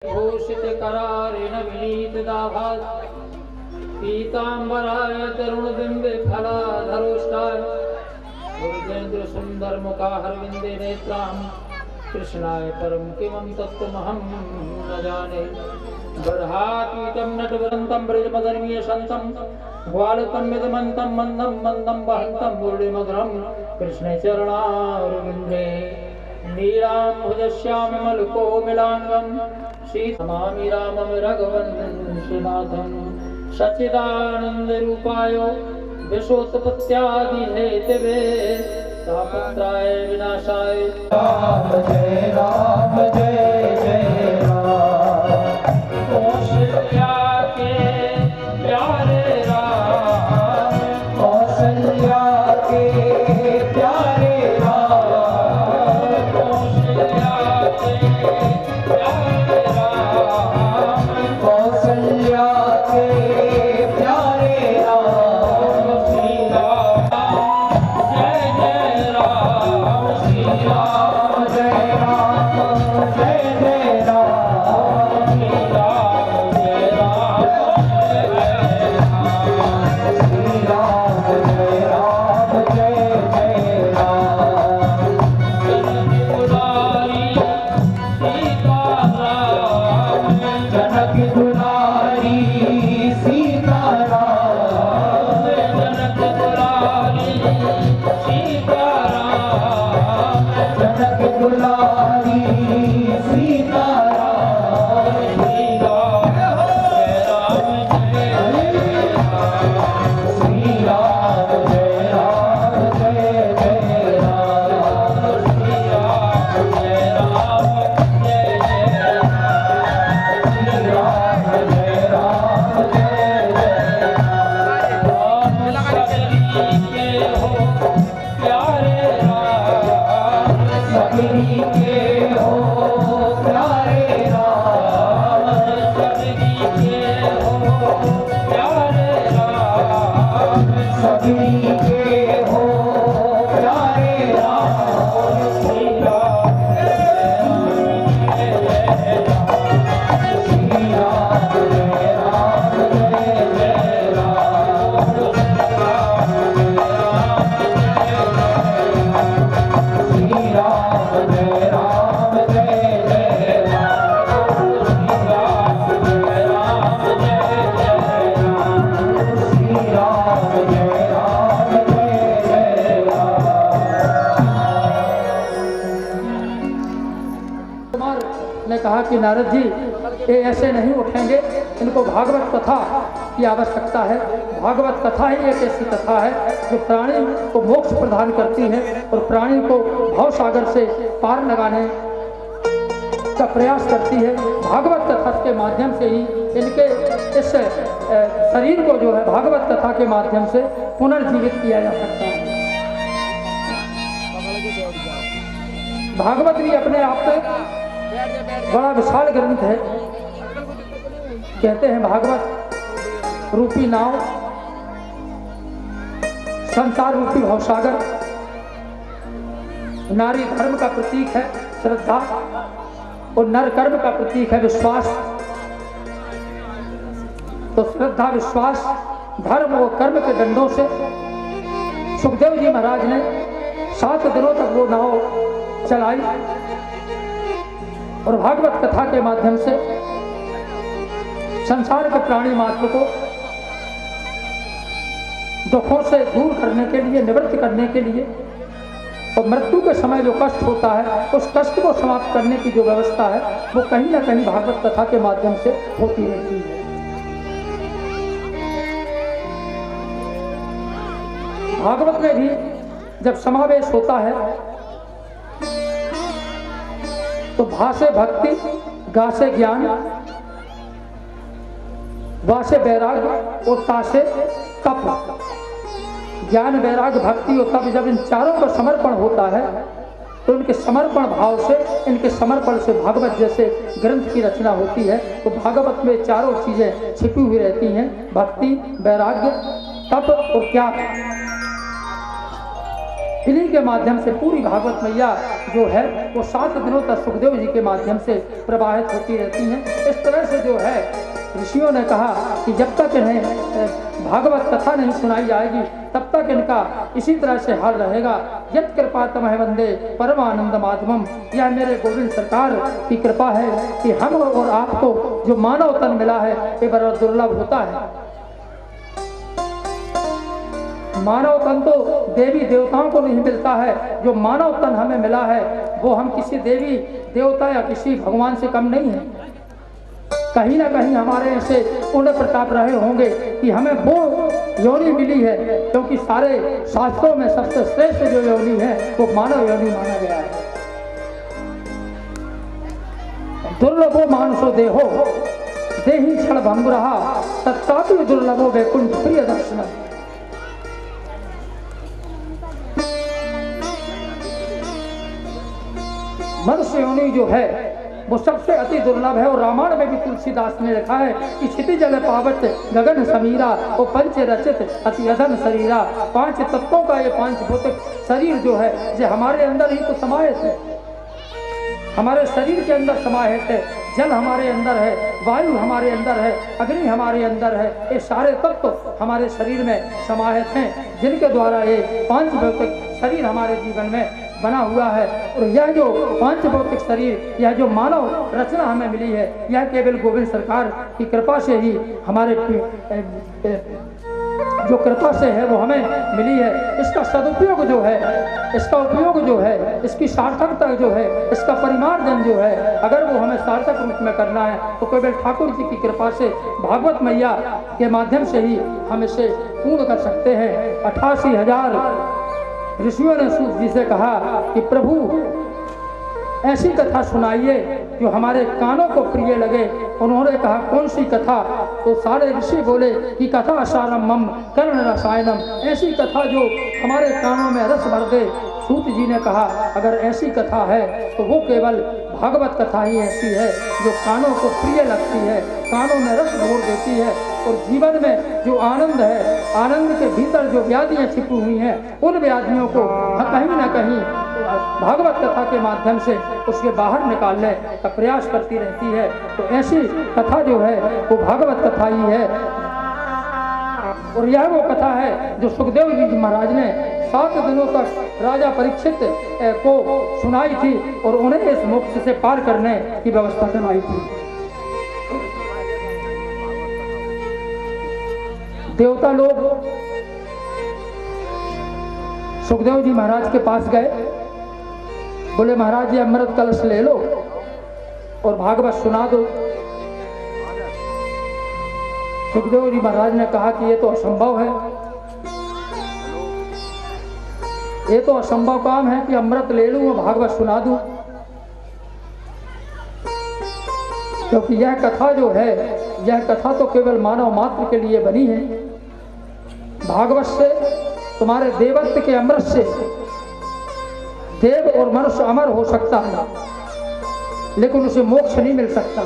भूषित करारेण विनीतदाभास पीतांबराय तरुणबिंबे फलाधरोष्टाय गुरुजेन्द्र सुंदर मुखारविंदे नेत्रां कृष्णाय परम किमं तत्त्वमहं न जाने। बर्हातीतं नटवरन्तं ब्रजमदर्मीय शन्तं ग्वालकं विदमन्तं मन्दं मन्दं वहन्तं मुरलीमधुरं कृष्णे चरणारविन्दे नीलाम्भुजश्यामं मलकोमिलाङ्गं श्रीतमामि रामं रघुवंशनाथं सच्चिदानन्दरूपाय विश्वोत्पत्त्यादिहेतवे तापत्राय विनाशाय राम जय जय राम। कौशल्या के प्यारे राम, कौशल्या के प्यारे राम, कौशल्या के प्यारे राम, कौशल्या के प्यारे राम। श्री राम जय जय राम, श्री राम जय राम जय जय राम, श्री राम जय राम जय राम, श्री राम जय राम जय जय राम। जनक दुलारी सीताराम, जनक दुलारी सीताराम, जनक दुलारी सीताराम, जनक दुलारी सीताराम। श्री राम जय राम जय राम, श्री राम जय राम जय जय राम, श्री राम जय राम जय जय राम, श्री राम जय राम जय जय राम। सबरी के हो प्यारे राम, सबरी के हो प्यारे राम, सबरी के हो प्यारे राम, सबरी के हो प्यारे राम। श्री राम जय जय राम, श्री राम जय राम जय जय राम, श्री राम जय राम जय जय राम, श्री राम जय राम जय जय राम, श्री राम जय राम जय जय राम। कुमार ने कहा कि नारद जी ये ऐसे नहीं उठेंगे, इनको भागवत कथा की आवश्यकता है। भागवत कथा ही एक ऐसी कथा है जो प्राणी को मोक्ष प्रदान करती है और प्राणी को भव सागर से पार लगाने का प्रयास करती है। भागवत कथा के माध्यम से ही इनके इस शरीर को जो है भागवत कथा के माध्यम से पुनर्जीवित किया जा सकता है। भागवत भी अपने आप में बड़ा विशाल ग्रंथ है। कहते हैं भागवत रूपी नाव संसार रूपी भवसागर, नारी धर्म का प्रतीक है श्रद्धा और नर कर्म का प्रतीक है विश्वास। तो श्रद्धा विश्वास धर्म और कर्म के दंडों से सुखदेव जी महाराज ने 7 दिनों तक वो नाव चलाई और भागवत कथा के माध्यम से संसार के प्राणी मात्र को दुखों से दूर करने के लिए, निवृत्त करने के लिए और मृत्यु के समय जो कष्ट होता है उस कष्ट को समाप्त करने की जो व्यवस्था है वो कहीं ना कहीं भागवत कथा के माध्यम से होती रहती है। भागवत में भी जब समावेश होता है तो भासे भक्ति, गासे ज्ञान, वासे वैराग्य और तासे तप। ज्ञान वैराग्य भक्ति और तप जब इन चारों का समर्पण होता है तो इनके समर्पण भाव से, इनके समर्पण से भागवत जैसे ग्रंथ की रचना होती है। तो भागवत में चारों चीजें छिपी हुई रहती हैं, भक्ति, वैराग्य, तप और ज्ञान। इन्हीं के माध्यम से पूरी भागवत मैया जो है वो 7 दिनों तक सुखदेव जी के माध्यम से प्रवाहित होती रहती हैं। इस तरह से जो है ऋषियों ने कहा कि जब तक इन्हें भागवत कथा नहीं सुनाई जाएगी तब तक इनका इसी तरह से हाल रहेगा। यत् कृपा तमह वंदे परमानंद माधवम, यह मेरे गोविंद सरकार की कृपा है कि हम और आपको जो मानव तन मिला है ये बड़ा दुर्लभ होता है। मानव तन तो देवी देवताओं को नहीं मिलता है, जो मानव तन हमें मिला है वो हम किसी देवी देवता या किसी भगवान से कम नहीं है। कहीं ना कहीं हमारे ऐसे पुण्य प्रताप रहे होंगे कि हमें वो योनि मिली है, क्योंकि सारे शास्त्रों में सबसे श्रेष्ठ जो योनि है वो मानव योनि माना गया है। दुर्लभो मानसो देहो देहि क्षण भंग रहा तत्कापि दुर्लभो वैकुंठ प्रिय दर्शन। मनुष्य योनि जो है वो सबसे अति दुर्लभ है। और रामायण में भी तुलसीदास ने लिखा है कि क्षिति जल पावत गगन समीरा वो पंच रचित अति अधन शरीरा। 5 तत्वों का ये 5 भौतिक शरीर जो है ये हमारे अंदर ही तो समाहित है, हमारे शरीर के अंदर समाहित है। जल हमारे अंदर है, वायु हमारे अंदर है, अग्नि हमारे अंदर है, ये सारे तत्व हमारे शरीर में समाहित हैं, जिनके द्वारा ये 5 भौतिक शरीर हमारे जीवन में बना हुआ है। और यह जो 5 भौतिक शरीर, यह जो मानव रचना हमें मिली है, यह केवल गोविंद सरकार की कृपा से ही हमारे जो कृपा से है वो हमें मिली है। इसका सदुपयोग जो है, इसका उपयोग जो है, इसकी सार्थकता जो है, इसका परिमार्जन जो है, अगर वो हमें सार्थक रूप में करना है तो केवल ठाकुर जी की कृपा से, भागवत मैया के माध्यम से ही हम इसे पूर्ण कर सकते हैं। 88,000 ऋषियों ने सूत जी से कहा कि प्रभु ऐसी कथा सुनाइए जो हमारे कानों को प्रिय लगे। उन्होंने कहा कौन सी कथा? तो सारे ऋषि बोले कि कथा सारम मम कर्ण रसायनम, ऐसी कथा जो हमारे कानों में रस भर दे। सूत जी ने कहा अगर ऐसी कथा है तो वो केवल भागवत कथा ही ऐसी है जो कानों को प्रिय लगती है, कानों में रस घोर देती है। और जीवन में जो आनंद है, आनंद के भीतर जो व्याधियाँ छिपी हुई हैं, उन व्याधियों को कहीं ना कहीं भागवत कथा के माध्यम से उसके बाहर निकालने का प्रयास करती रहती है। तो ऐसी कथा जो है वो भागवत कथा ही है। और यह वो कथा है जो सुखदेव जी महाराज ने 7 दिनों तक राजा परीक्षित को सुनाई थी और उन्हें इस मोक्ष से पार करने की व्यवस्था करवाई थी। देवता लोग सुखदेव जी महाराज के पास गए, बोले महाराज ये अमृत कलश ले लो और भागवत सुना दो। सुखदेव जी महाराज ने कहा कि ये तो असंभव है, ये तो असंभव काम है कि अमृत ले लूं और भागवत सुना दूं, क्योंकि यह कथा जो है, यह कथा तो केवल मानव मात्र के लिए बनी है। भागवत से तुम्हारे देवत्व के अमृत से देव और मनुष्य अमर हो सकता है, लेकिन उसे मोक्ष नहीं मिल सकता।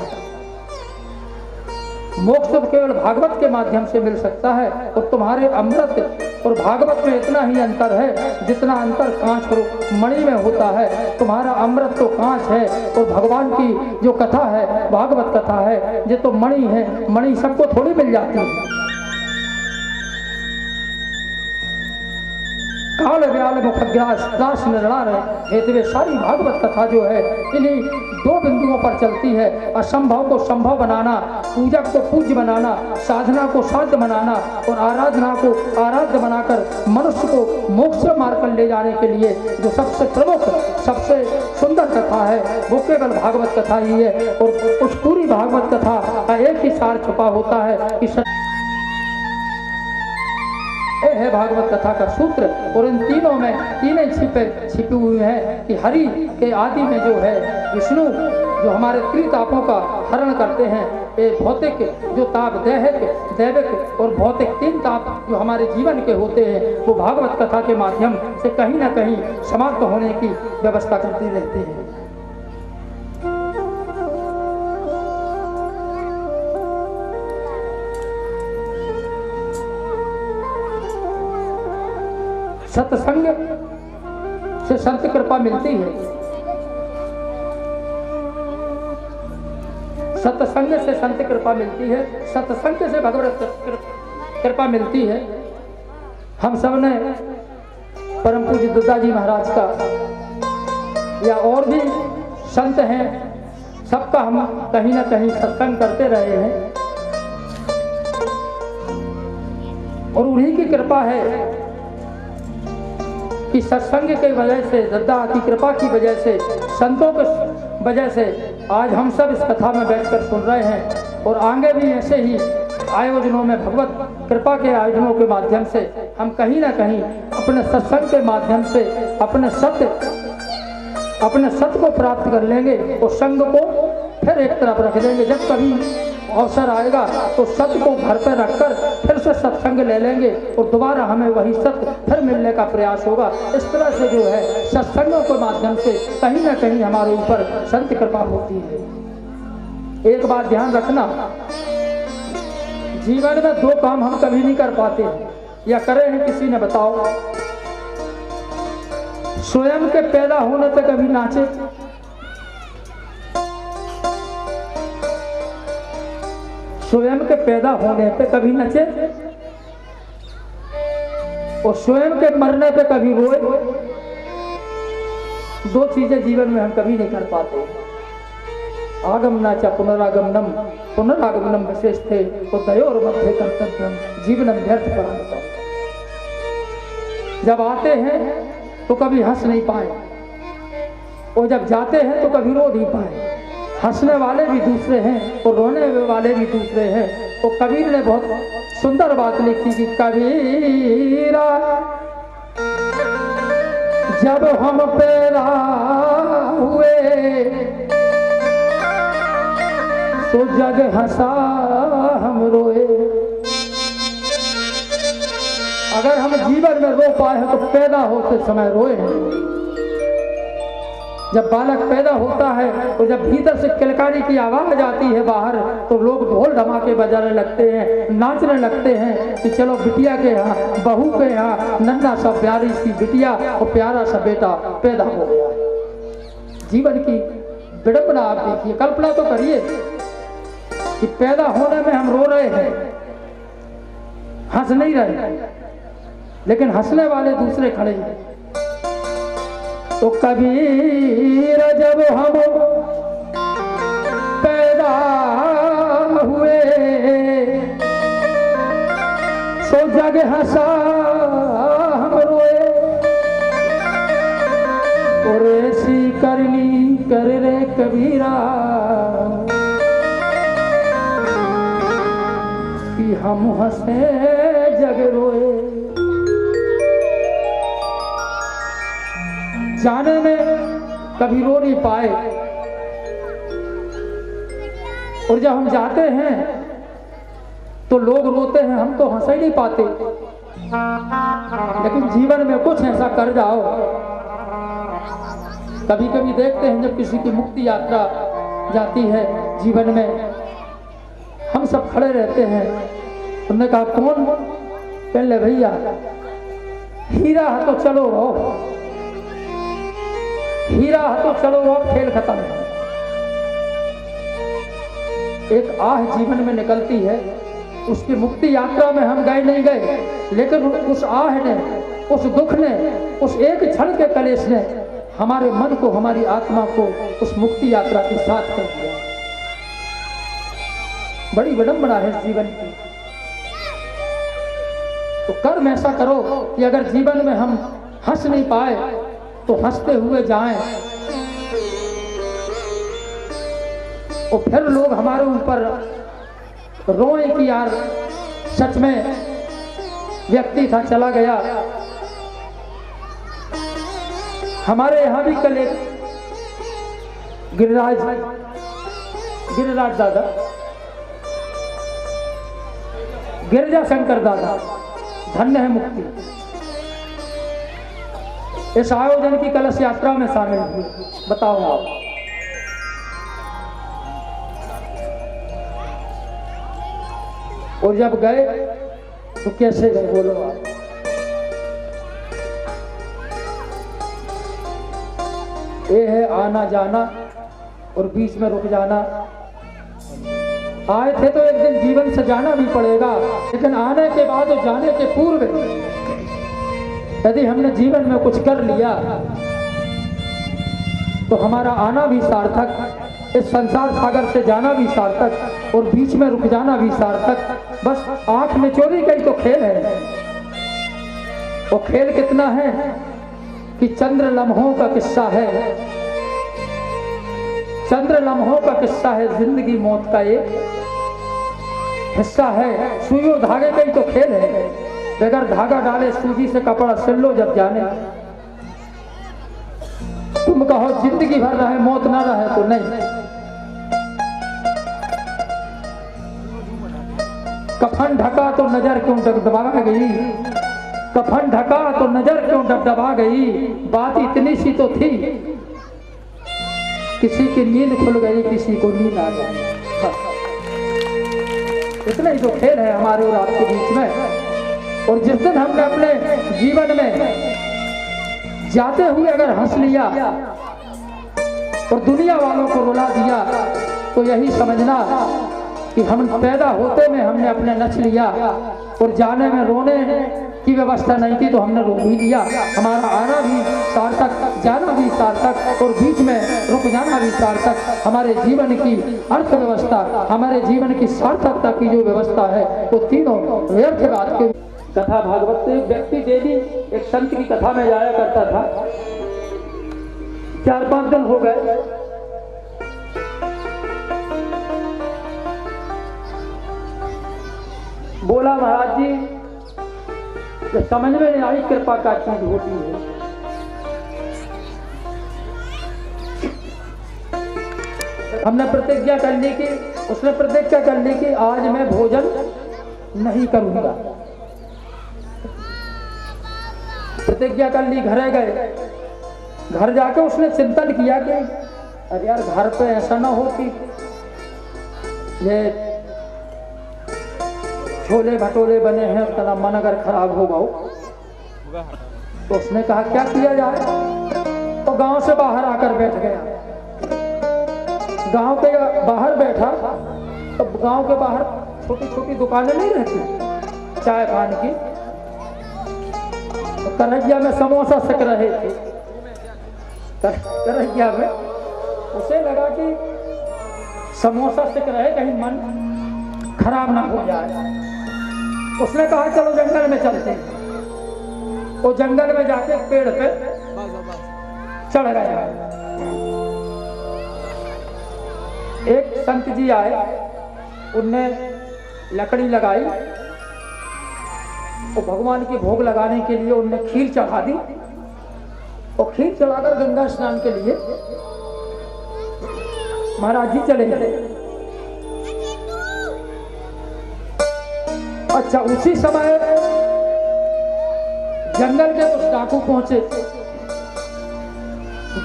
मोक्ष तो केवल भागवत के माध्यम से मिल सकता है। और तुम्हारे अमृत और भागवत में इतना ही अंतर है जितना अंतर कांच और मणि में होता है। तुम्हारा अमृत तो कांच है और भगवान की जो कथा है, भागवत कथा है, ये तो मणि है। मणि सबको थोड़ी मिल जाती है। काल व्याल मुखग्रास दास निर्णय हेतु सारी भागवत कथा जो है इन्हीं 2 बिंदुओं पर चलती है। असंभव को संभव बनाना, पूजक को पूज्य बनाना, साधना को साध्य बनाना और आराधना को आराध्य बनाकर मनुष्य को मोक्ष मार्ग पर ले जाने के लिए जो सबसे प्रमुख, सबसे सुंदर कथा है वो केवल भागवत कथा ही है। और उस पूरी भागवत कथा का एक ही सार छुपा होता है कि है भागवत कथा का सूत्र। और इन तीनों में तीनों छिपे हुए हैं कि हरि के आदि में जो है विष्णु जो हमारे त्रितापों का हरण करते हैं। ये भौतिक जो ताप, दैहिक, दैविक और भौतिक 3 ताप जो हमारे जीवन के होते हैं वो भागवत कथा के माध्यम से कहीं ना कहीं समाप्त होने की व्यवस्था करती रहती है। सत्संग से संत कृपा मिलती है। सत्संग से संत कृपा मिलती है, सत्संग से भगवत कृपा मिलती है। हम सब ने परम पूज्य दद्दाजी महाराज का या और भी संत हैं, सबका हम कहीं ना कहीं सत्संग करते रहे हैं और उन्हीं की कृपा है कि सत्संग के वजह से, दद्दा की कृपा की वजह से, संतों के वजह से आज हम सब इस कथा में बैठकर सुन रहे हैं और आगे भी ऐसे ही आयोजनों में भगवत कृपा के आयोजनों के माध्यम से हम कहीं ना कहीं अपने सत्संग के माध्यम से अपने सत्य को प्राप्त कर लेंगे और संग को फिर एक तरफ रख देंगे। जब कभी अवसर आएगा तो सत्य को घर पर रखकर फिर से सत्संग ले लेंगे और दोबारा हमें वही सत्य फिर मिलने का प्रयास होगा। इस तरह से जो है सत्संगों के माध्यम से कहीं ना कहीं हमारे ऊपर संत कृपा होती है। एक बात ध्यान रखना, जीवन में दो काम हम कभी नहीं कर पाते या करे हैं किसी ने, बताओ? स्वयं के पैदा होने पे कभी नाचे, स्वयं के पैदा होने पे कभी नचे और स्वयं के मरने पे कभी रोए। दो चीजें जीवन में हम कभी नहीं कर पाते। आगमनाचा पुनरागमनम, पुनरागमनम विशेष थे तो दयोर मध्य कर्तव्यम जीवनम व्यर्थ परांतम। जब आते हैं तो कभी हंस नहीं पाए और जब जाते हैं तो कभी रो नहीं पाए। हंसने वाले भी दूसरे हैं और रोने वाले भी दूसरे हैं। तो कबीर ने बहुत सुंदर बात लिखी कि कबीरा जब हम पैदा हुए तो जग हंसा हम रोए। अगर हम जीवन में रो पाए हैं तो पैदा होते समय रोए हैं। जब बालक पैदा होता है तो जब भीतर से किलकारी की आवाज आती है बाहर तो लोग ढोल धमाके बजाने लगते हैं, नाचने लगते हैं कि चलो बिटिया के यहाँ, बहू के यहाँ नन्हा सा प्यारी सी बिटिया और प्यारा सा बेटा पैदा हो गया। जीवन की विडंबना आप देखिए, कल्पना तो करिए कि पैदा होने में हम रो रहे हैं, हंस नहीं रहे, लेकिन हंसने वाले दूसरे खड़े हैं। तो कबीर जब हम पैदा हुए सो जग हंसा हम रोए। और ऐसी करनी कर रे कबीरा कि हम हंसे जग रोए। जाने में कभी रो नहीं पाए और जब हम जाते हैं तो लोग रोते हैं, हम तो हंस ही नहीं पाते। लेकिन जीवन में कुछ ऐसा कर जाओ। कभी कभी देखते हैं जब किसी की मुक्ति यात्रा जाती है जीवन में, हम सब खड़े रहते हैं। उन्होंने कहा कौन? पहले भैया हीरा है तो चलो रो, हीरा है तो चलो वो खेल खत्म है। एक आह जीवन में निकलती है, उसकी मुक्ति यात्रा में हम गए नहीं गए, लेकिन उस आह ने, उस दुख ने, उस एक क्षण के कलेश ने हमारे मन को, हमारी आत्मा को उस मुक्ति यात्रा के साथ कर दिया। बड़ी विडंबना है जीवन की। तो कर्म ऐसा करो कि अगर जीवन में हम हंस नहीं पाए तो हंसते हुए जाएं और फिर लोग हमारे ऊपर रोए कि यार सच में व्यक्ति था चला गया। हमारे यहाँ भी कल एक गिरिराज दादा, गिरिजा शंकर दादा, धन्य है मुक्ति, इस आयोजन की कलश यात्रा में शामिल हुई। बताओ आप, और जब गए तो कैसे गए बोलो आप? ये है आना जाना और बीच में रुक जाना। आए थे तो एक दिन जीवन से जाना भी पड़ेगा, लेकिन आने के बाद और जाने के पूर्व यदि हमने जीवन में कुछ कर लिया तो हमारा आना भी सार्थक, इस संसार सागर से जाना भी सार्थक और बीच में रुक जाना भी सार्थक। बस आंख में चोरी का ही तो खेल है। वो खेल कितना है कि चंद्र लम्हों का किस्सा है, चंद्र लम्हों का किस्सा है, जिंदगी मौत का एक हिस्सा है। सुई और धागे का ही तो खेल है। बगैर धागा डाले सूजी से कपड़ा सिल लो जब जाने। तुम कहो जिंदगी भर रहे मौत ना रहे तो नहीं। कफन ढका तो नजर क्यों डगडगा गई, कफन ढका तो नजर क्यों डगडगा गई। बात इतनी सी तो थी, किसी की नींद खुल गई, किसी को नींद आ गई। इतना ही तो खेल है हमारे और आपके बीच में। और जिस दिन हमने अपने जीवन में जाते हुए अगर हंस लिया और दुनिया वालों को रुला दिया तो यही समझना कि हम पैदा होते में हमने अपने नच लिया और जाने में रोने की व्यवस्था नहीं थी तो हमने रो भी लिया। हमारा आना भी सार्थक, जाना भी सार्थक और बीच में रुक जाना भी सार्थक। हमारे जीवन की अर्थव्यवस्था, हमारे जीवन की सार्थकता की जो व्यवस्था है वो तीनों व्यर्थ बात के। कथा भागवत से व्यक्ति डेली एक संत की कथा में जाया करता था। 4-5 दिन हो गए, बोला महाराज जी ये समझ में नहीं आई कृपा का चीज होती है। हमने प्रतिज्ञा कर ली कि, उसने प्रतिज्ञा कर ली कि आज मैं भोजन नहीं करूंगा। प्रतिज्ञा कर ली, घरे गए। घर जाके उसने चिंतन किया कि अरे यार घर पे ऐसा ना हो कि ये छोले भटोले बने हैं तेरा मन अगर खराब हो गया। तो उसने कहा क्या किया जाए, तो गांव से बाहर आकर बैठ गया। गांव के बाहर बैठा तो गांव के बाहर छोटी छोटी दुकानें नहीं रहती चाय पान की, तो करैया में समोसा सेक रहे थे। करैया में उसे लगा कि समोसा सेक रहे कहीं मन खराब ना हो जाए। उसने कहा चलो जंगल में चलते हैं। वो जंगल में जाके पेड़ पे चढ़ गया। एक संत जी आए, उनने लकड़ी लगाई, वो भगवान की भोग लगाने के लिए उनने खीर चढ़ा दी और खीर चढ़ाकर गंगा स्नान के लिए महाराज जी चले गए। अच्छा, उसी समय जंगल के कुछ डाकू पहुंचे।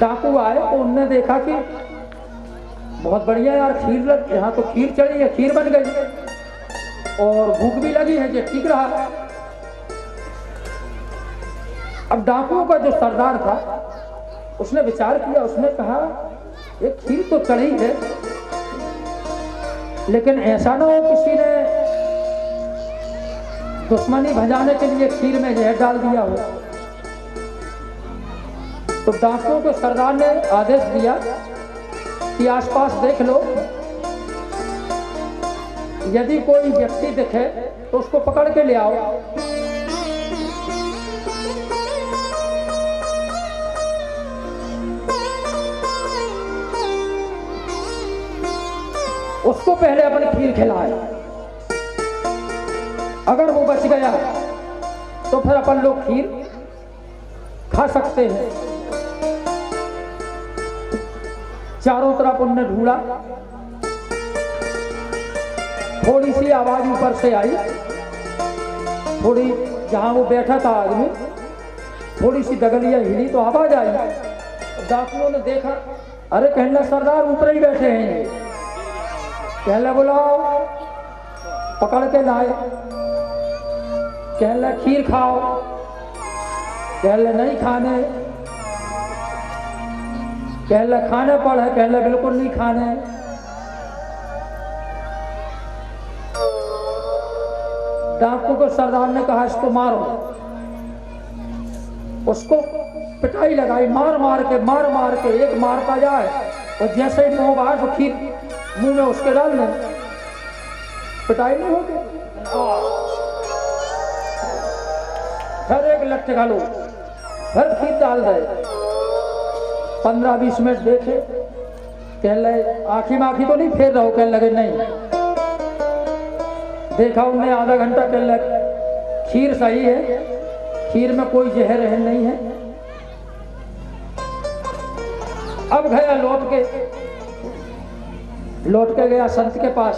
डाकू आए तो उनने देखा कि बहुत बढ़िया यार खीर, यहाँ तो खीर चढ़ी है, खीर बन गई और भूख भी लगी है, ये ठीक रहा। अब डाकुओं का जो सरदार था उसने विचार किया, उसने कहा ये खीर तो चढ़ी है लेकिन ऐसा ना हो किसी ने दुश्मनी भजाने के लिए खीर में जहर डाल दिया हो। तो डाकुओं के सरदार ने आदेश दिया कि आसपास देख लो, यदि कोई व्यक्ति दिखे तो उसको पकड़ के ले आओ। उसको पहले अपनी खीर खिलाए, अगर वो बच गया तो फिर अपन लोग खीर खा सकते हैं। चारों तरफ उनने ढूंढा, थोड़ी सी आवाज ऊपर से आई, थोड़ी जहां वो बैठा था आदमी, थोड़ी सी डगलियां हिली तो आवाज आई। डाकुओं ने देखा, अरे कहना सरदार ऊपर ही बैठे हैं, कहला बुलाओ, पकड़ के लाए। कहला खीर खाओ, कहला नहीं खाने, कहला खाने पड़े, कहला बिल्कुल नहीं खाने। डाकू को सरदार ने कहा इसको मारो। उसको पिटाई लगाई, मार मार के एक मारता जाए और जैसे ही मुंह बाहर तो खीर मुंह में उसके डाल दें, पिटाई नहीं होती। फिर एक लट्ठ घालो, फिर खीर डाल दे। 15-20 मिनट देखे, कहने लगे आँखी माखी तो नहीं फेर रहो, कहने लगे नहीं। देखा उनने आधा घंटा, कहने लगे खीर सही है, खीर में कोई जहर है नहीं है। अब गया लौट के गया संत के पास।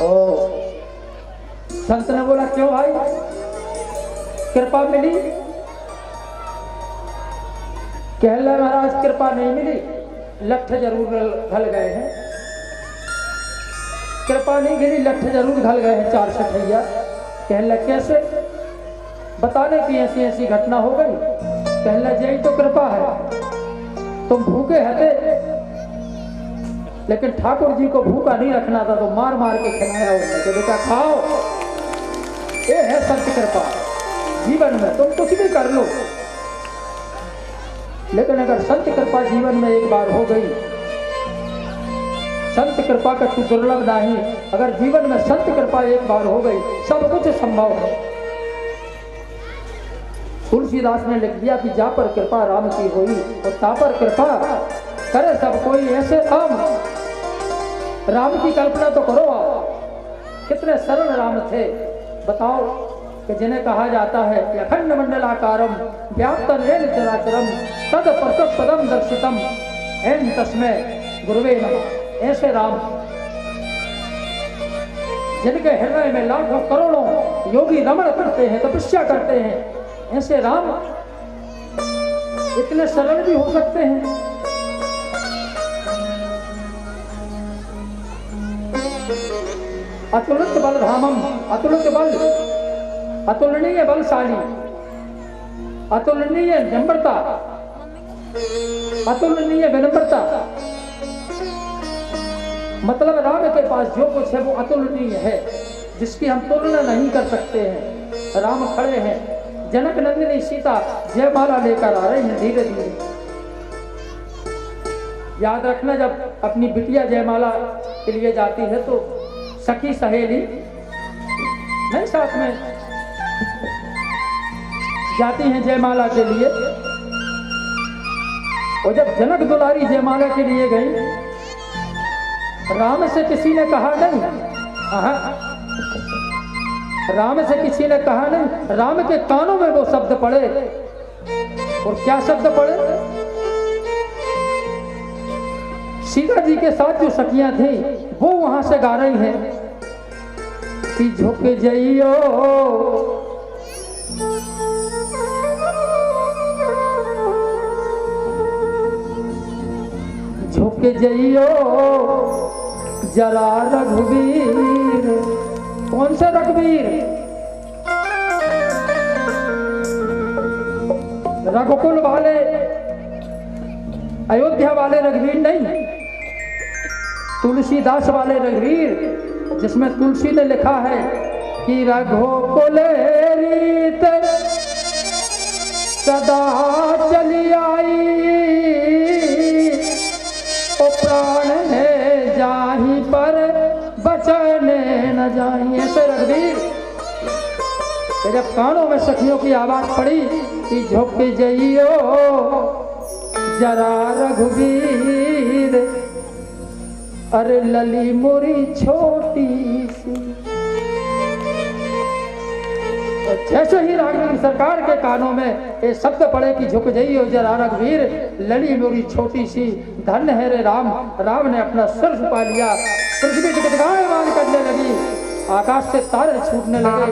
ओ संत ने बोला क्यों भाई, कृपा मिली? कह ले महाराज कृपा नहीं मिली, लट्ठ जरूर घल गए हैं। कृपा नहीं गिरी, लट्ठ जरूर घल गए हैं 4 सठैया। कह ले कैसे? बताने की ऐसी ऐसी घटना हो गई। कह ले यही तो कृपा है, तुम भूखे हते लेकिन ठाकुर जी को भूखा नहीं रखना था तो मार मार के खिलाया उन्होंने कि बेटा खाओ। ये है संत कृपा। जीवन में तुम कुछ भी कर लो, लेकिन अगर संत कृपा जीवन में एक बार हो गई, संत कृपा का तू दुर्लभ नहीं। अगर जीवन में संत कृपा एक बार हो गई, सब कुछ संभव है। तुलसीदास ने लिख दिया कि जा पर कृपा राम की हुई और ता पर कृपा करे सब कोई। ऐसे राम की कल्पना तो करो आप, कितने सरल राम थे बताओ, कि जिन्हें कहा जाता है कि अखंड मंडलाकारम व्याप्तं येन चराचरम तद पदम दर्शितम एन तस्मै गुरुवे नमः। ऐसे राम जिनके हृदय में लाखों करोड़ों योगी रमण करते हैं, तपस्या करते हैं, ऐसे राम इतने सरल भी हो सकते हैं। अतुलित बल धामम, अतुलित बल, अतुलनीय बलशाली, अतुलनीय नम्रता, अतुलनीय विनम्रता। मतलब राम के पास जो कुछ है वो अतुलनीय है, जिसकी हम तुलना नहीं कर सकते हैं। राम खड़े हैं, जनक नंदिनी सीता जयमाला लेकर आ रही हैं धीरे धीरे। याद रखना जब अपनी बिटिया जयमाला के लिए जाती है तो सखी सहेली नहीं साथ में जाती हैं जयमाला के लिए। और जब जनक दुलारी जयमाला के लिए गई, राम से किसी ने कहा नहीं, राम से किसी ने कहा नहीं, राम के कानों में वो शब्द पड़े। और क्या शब्द पड़े? सीता जी के साथ जो सखियां थी वो वहां से गा रही हैं कि झुक जइयो झुक जइयो जरा रघुवीर। कौन सा रघुवीर? रघुकुल वाले, अयोध्या वाले रघुवीर नहीं, तुलसीदास वाले रघुवीर, जिसमें तुलसी ने लिखा है कि रघुकुल रीत सदा चली आई, ओ प्राण है जाहि पर बचन न जाई। ऐसे रघुवीर जब कानों में सखियों की आवाज पड़ी कि झुक जइयो जरा रघुवीर, अरे लली मोरी छोटी सी। जैसे ही राघवीर सरकार के कानों में ये शब्द पड़े कि झुक जाइयो जरा रघुवीर, लली मोरी छोटी सी, धन्य है रे राम। राम ने अपना सिर झुका लिया, पृथ्वी जगदगायमान करने लगी, आकाश से तारे छूटने लगे।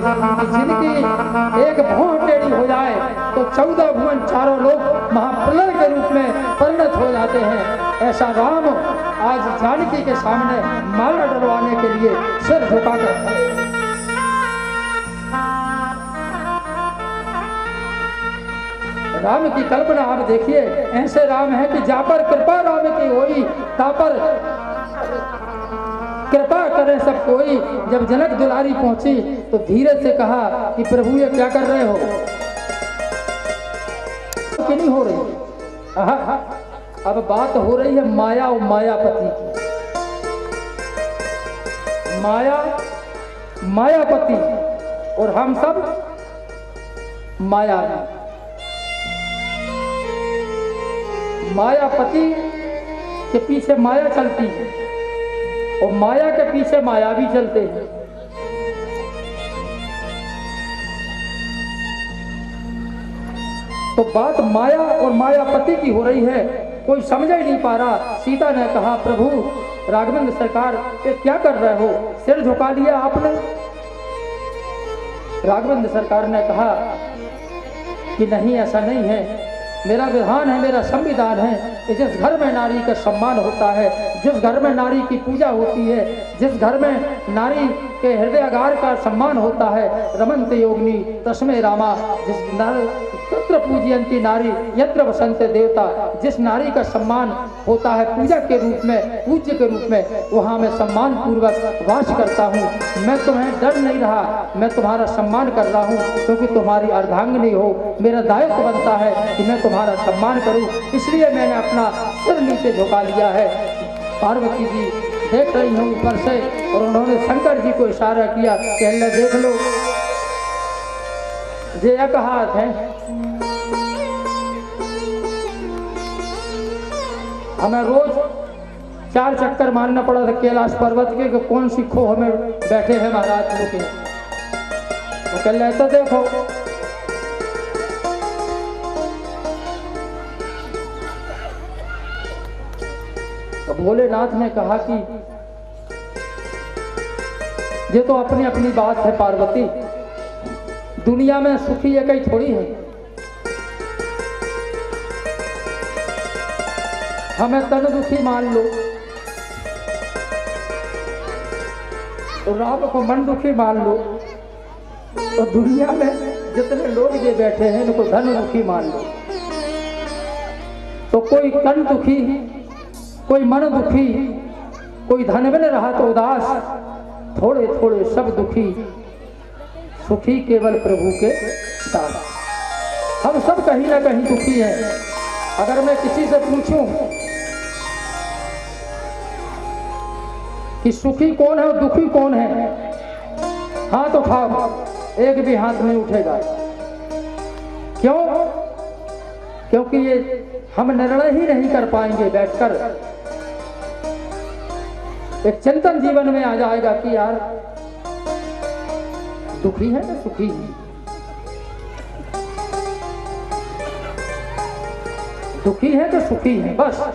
जिनकी एक भौं टेढ़ी हो जाए तो 14 भुवन चारों लोग महाप्रलय के रूप में परिणत हो जाते हैं। ऐसा राम आज जानकी के सामने माला डलवाने के लिए सिर झुकाकर खड़े। राम की कल्पना आप देखिए, ऐसे राम है कि जा पर कृपा राम की होई, ता पर कृपा करें सब कोई। जब जनक दुलारी पहुंची तो धीरे से कहा कि प्रभु ये क्या कर रहे हो, कि नहीं हो रही। अब बात हो रही है माया और मायापति की। माया मायापति और हम सब मायावी। मायापति के पीछे माया चलती है और माया के पीछे मायावी चलते हैं। तो बात माया और मायापति की हो रही है, कोई समझ ही नहीं पा रहा। सीता ने कहा प्रभु राघवेंद्र सरकार ये क्या कर रहे हो, सिर झुका लिया आपने। राघवेंद्र सरकार ने कहा कि नहीं ऐसा नहीं है, मेरा विधान है, मेरा संविधान है कि जिस घर में नारी का सम्मान होता है, जिस घर में नारी की पूजा होती है, जिस घर में नारी के हृदयागार का सम्मान होता है, रमन्ते योगिनी तस्मै रामा, जिस तत्र पूजयंती नारी यत्र वसन्ते देवता, जिस नारी का सम्मान होता है पूजा के रूप में, पूज्य के रूप में, वहाँ मैं सम्मान पूर्वक वास करता हूँ। मैं तुम्हें डर नहीं रहा, मैं तुम्हारा सम्मान कर रहा हूँ क्योंकि तुम्हारी अर्धांगिनी हो। मेरा दायित्व बनता है कि मैं तुम्हारा सम्मान करूँ, इसलिए मैंने अपना सिर नीचे झुका लिया है। पार्वती जी देख रही हूँ ऊपर से और उन्होंने शंकर जी को इशारा किया कि अल्लाह देख लो, ये एक हाथ है। हमें रोज 4 चक्कर मारना पड़ा था कैलाश पर्वत के कि कौन सी खो हमें बैठे हैं महाराज लोग के। तो कल ऐसा देखो तो भोलेनाथ ने कहा कि ये तो अपनी अपनी बात है पार्वती, दुनिया में सुखी एक ही थोड़ी है। हमें तन दुखी मान लो तो राम को मन दुखी मान लो, तो दुनिया में जितने लोग ये बैठे हैं इनको धन दुखी मान लो। तो कोई तन दुखी, कोई मन दुखी, कोई धनवान रहा तो उदास, थोड़े थोड़े सब दुखी, सुखी केवल प्रभु के दास। हम सब कहीं ना कहीं दुखी हैं। अगर मैं किसी से पूछूं कि सुखी कौन है और दुखी कौन है, हाथ उठाओ, एक भी हाथ नहीं उठेगा। क्यों? क्योंकि ये हम निर्णय ही नहीं कर पाएंगे बैठकर। एक चिंतन जीवन में आ जाएगा कि यार दुखी है या सुखी है, दुखी है कि सुखी है, बस।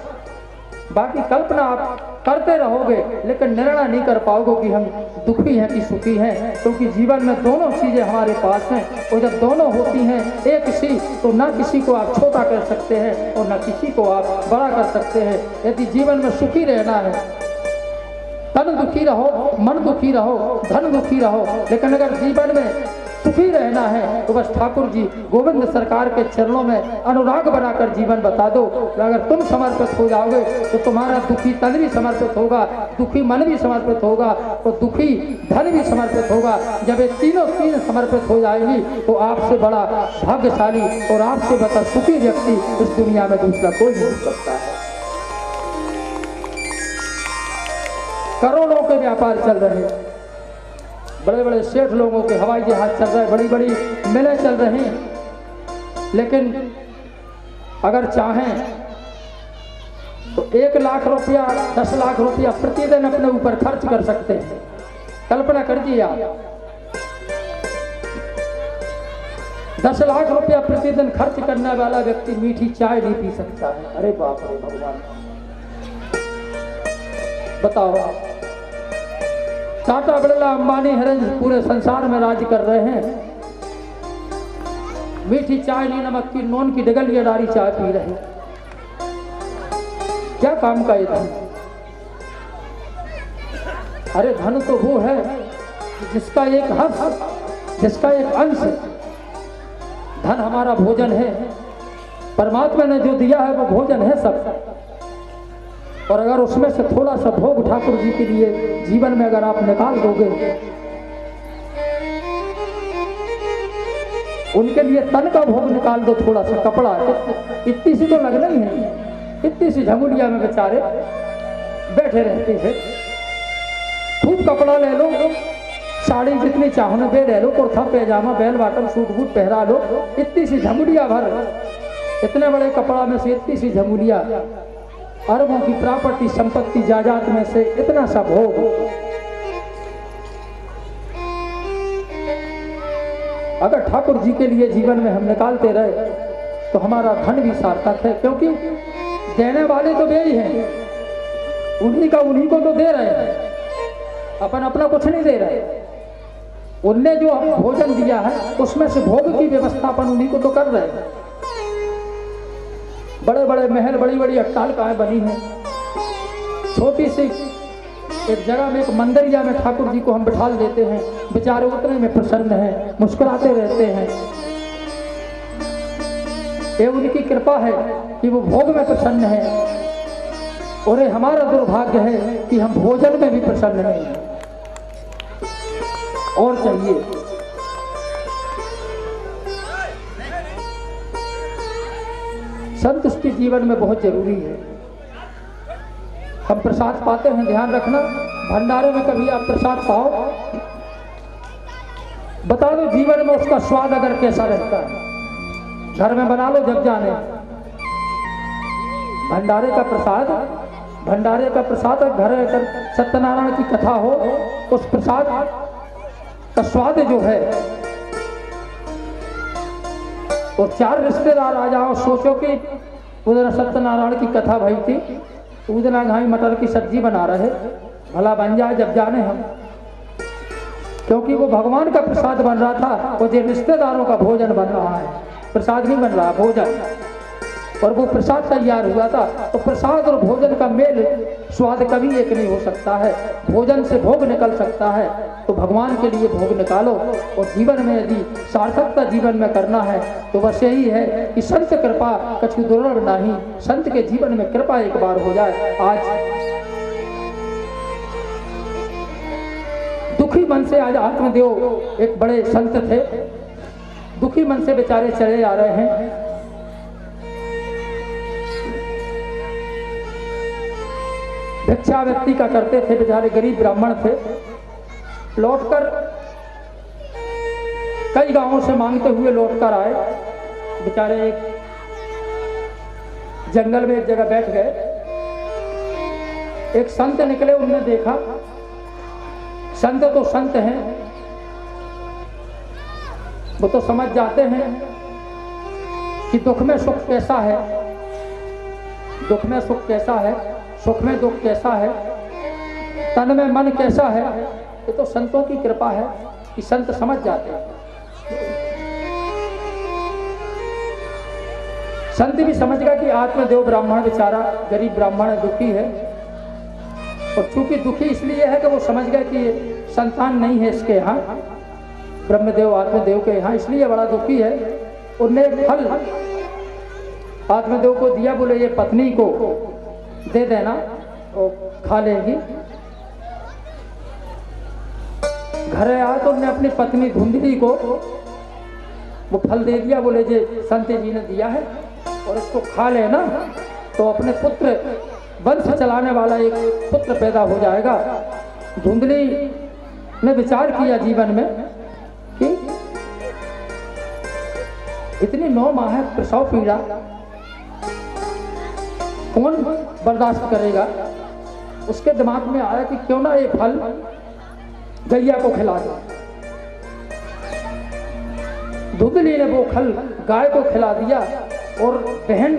बाकी कल्पना आप करते रहोगे लेकिन निर्णय नहीं कर पाओगे कि हम दुखी हैं कि सुखी हैं, क्योंकि जीवन में दोनों चीजें हमारे पास हैं और जब दोनों होती हैं एक सी, तो ना किसी को आप छोटा कर सकते हैं और ना किसी को आप बड़ा कर सकते हैं। यदि जीवन में सुखी रहना है, तन दुखी रहो, मन दुखी रहो, धन दुखी रहो, लेकिन अगर जीवन में सुखी रहना है तो बस ठाकुर जी गोविंद सरकार के चरणों में अनुराग बनाकर जीवन बता दो। अगर तुम समर्पित हो जाओगे तो तुम्हारा दुखी तन भी समर्पित होगा, दुखी मन भी समर्पित होगा और दुखी धन भी समर्पित होगा। जब ये तीनों चीज समर्पित हो जाएगी तो आपसे बड़ा भाग्यशाली और आपसे बड़ा सुखी व्यक्ति इस दुनिया में दूसरा कोई नहीं हो सकता है। करोड़ों के व्यापार चल रहे हैं, बड़े बड़े सेठ लोगों के हवाई जहाज चल रहे हैं, बड़ी बड़ी मिलें चल रही हैं, लेकिन अगर चाहें तो 1 लाख रुपया 10 लाख रुपया प्रतिदिन अपने ऊपर खर्च कर सकते हैं। कल्पना करिए आप, 10 लाख रुपया प्रतिदिन खर्च करने वाला व्यक्ति मीठी चाय नहीं पी सकता है। अरे बाप रे भगवान, बताओ आप। टाटा बिरला अंबानी हिरंज पूरे संसार में राज कर रहे हैं, मीठी चाय नहीं, नमक की नोन की डगलियादारी चाय पी रहे हैं। क्या काम का ये धन? अरे धन तो वो है जिसका एक हक, जिसका एक अंश। धन हमारा भोजन है, परमात्मा ने जो दिया है वो भोजन है सब। और अगर उसमें से थोड़ा सा भोग ठाकुर जी के लिए जीवन में अगर आप निकाल दोगे, उनके लिए तन का भोग निकाल दो, थोड़ा सा कपड़ा, इतनी सी तो लगना ही है, इतनी सी झमुलिया में बेचारे बैठे रहते हैं। खूब कपड़ा ले लो, साड़ी जितनी चाहो ना ले लो, कुर्ता पैजामा बेल बाटम सूट बूट पहरा लो, इतनी सी झमुलिया भर, इतने बड़े कपड़ा में से इतनी सी झमुलिया, अरबों की प्रॉपर्टी संपत्ति जायदाद में से इतना सा भोग। अगर ठाकुर जी के लिए जीवन में हम निकालते रहे तो हमारा धन भी सार्थक है, क्योंकि देने वाले तो वे ही हैं, उन्हीं का उन्हीं को तो दे रहे हैं, अपन अपना कुछ नहीं दे रहे। उनने जो भोजन दिया है उसमें से भोग की व्यवस्था अपन उन्हीं को तो कर रहे हैं। बड़े बड़े महल, बड़ी बड़ी अट्टालिकाएं बनी हैं, छोटी सी एक जगह में एक मंदिरिया में ठाकुर जी को हम बिठा देते हैं, बेचारे उतने में प्रसन्न हैं, मुस्कुराते रहते हैं। ये उनकी कृपा है कि वो भोग में प्रसन्न है, और ये हमारा दुर्भाग्य है कि हम भोजन में भी प्रसन्न नहीं हैं। और चाहिए संतुष्टि जीवन में बहुत जरूरी है। हम प्रसाद पाते हैं, ध्यान रखना, भंडारे में कभी आप प्रसाद पाओ, बता दो जीवन में उसका स्वाद अगर कैसा रहता है। घर में बना लो जब जाने, भंडारे का प्रसाद घर अगर सत्यनारायण की कथा हो, उस प्रसाद का स्वाद जो है, और 4 रिश्तेदार आ जाओ, सोचो कि उधर सत्यनारायण की कथा भई थी, उधर घाई मटर की सब्जी बना रहे, भला बन जाए जब जाने हम, क्योंकि वो भगवान का प्रसाद बन रहा था, और जो रिश्तेदारों का भोजन बन रहा है, प्रसाद नहीं बन रहा, भोजन, और वो प्रसाद तैयार हुआ था। तो प्रसाद और भोजन का मेल स्वाद कभी एक नहीं हो सकता है, भोजन से भोग निकल सकता है। तो भगवान के लिए भोग निकालो, और जीवन में यदि सार्थकता जीवन में करना है तो बस यही है कि संत कृपा कछु दुर्लभ नहीं, संत के जीवन में कृपा एक बार हो जाए। आज दुखी मन से, आज आत्मदेव एक बड़े संत थे, दुखी मन से बेचारे चले आ रहे हैं, भिक्षा व्यक्ति का करते थे, बेचारे गरीब ब्राह्मण थे, लौटकर कई गांवों से मांगते हुए लौटकर आए, बेचारे एक जंगल में एक जगह बैठ गए, एक संत निकले, उन्होंने देखा, संत तो संत हैं, वो तो समझ जाते हैं कि दुख में सुख कैसा है, दुख में सुख कैसा है, सुख में दुख कैसा है, तन में मन कैसा है। ये तो संतों की कृपा है कि संत समझ जाते हैं। संत भी समझ गया कि आत्मदेव ब्राह्मण बेचारा गरीब ब्राह्मण है, दुखी है, और चूंकि दुखी इसलिए है कि वो समझ गया कि संतान नहीं है इसके यहाँ, ब्रह्मदेव आत्मदेव के यहाँ, इसलिए बड़ा दुखी है। उनने फल आत्मदेव को दिया, बोले ये पत्नी को दे देना, वो खा लेगी। घर आया तो उन्होंने अपनी पत्नी धुंधली को वो फल दे दिया, बोले जे संत जी ने दिया है और इसको खा लेना, तो अपने पुत्र वंश चलाने वाला एक पुत्र पैदा हो जाएगा। धुंधली ने विचार किया जीवन में कि इतनी 9 माह प्रसव पीड़ा कौन बर्दाश्त करेगा। उसके दिमाग में आया कि क्यों ना ये फल गैया को खिला दे। धुंधली ने वो फल गाय को खिला दिया, और बहन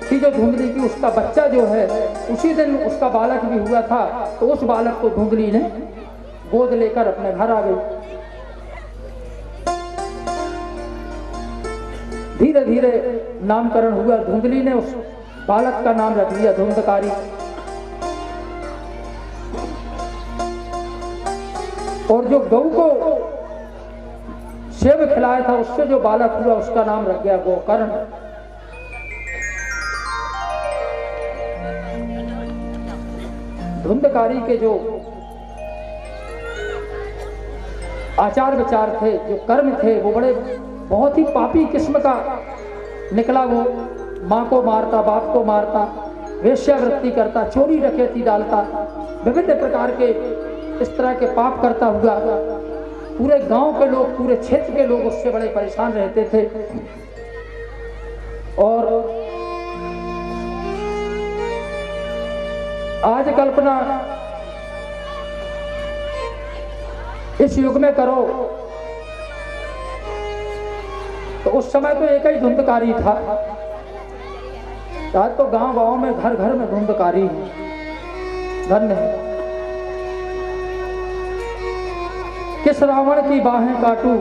की जो धुंधली की उसका बच्चा जो है, उसी दिन उसका बालक भी हुआ था, तो उस बालक को धुंधली ने गोद लेकर अपने घर आ गई। धीरे धीरे नामकरण हुआ, धुंधली ने उस बालक का नाम रख लिया धुंधकारी। और जो गऊ को सेब खिलाया था, उससे जो बालक हुआ उसका नाम रख गया गोकर्ण। धुंधकारी के जो आचार विचार थे, जो कर्म थे, वो बड़े बहुत ही पापी किस्म का निकला। वो माँ को मारता, बाप को मारता, वेश्यावृत्ति करता, चोरी डकैती डालता, विभिन्न प्रकार के इस तरह के पाप करता हुआ पूरे गांव के लोग, पूरे क्षेत्र के लोग उससे बड़े परेशान रहते थे। और आज कल्पना इस युग में करो तो उस समय तो एक ही धुंधकारी था। आज तो गांव गांव में, घर घर में धुंधकारी है। धन्य है। किस रावण की बाहें काटूं,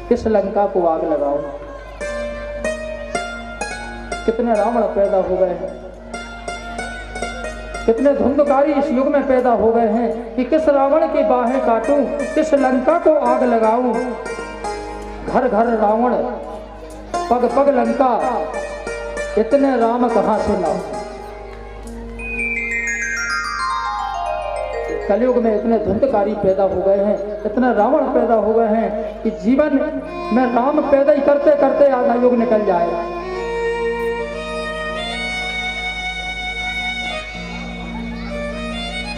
किस लंका को आग लगाऊं। कितने रावण पैदा हो गए हैं, कितने धुंधकारी इस युग में पैदा हो गए हैं कि किस रावण की बाहें काटूं, किस लंका को आग लगाऊं। घर घर रावण, पग पग लंका, इतने राम कहां से लाऊं। कलयुग में इतने धुंधकारी पैदा हो गए हैं, इतने रावण पैदा हो गए हैं कि जीवन में राम पैदा ही करते करते आधा युग निकल जाएगा।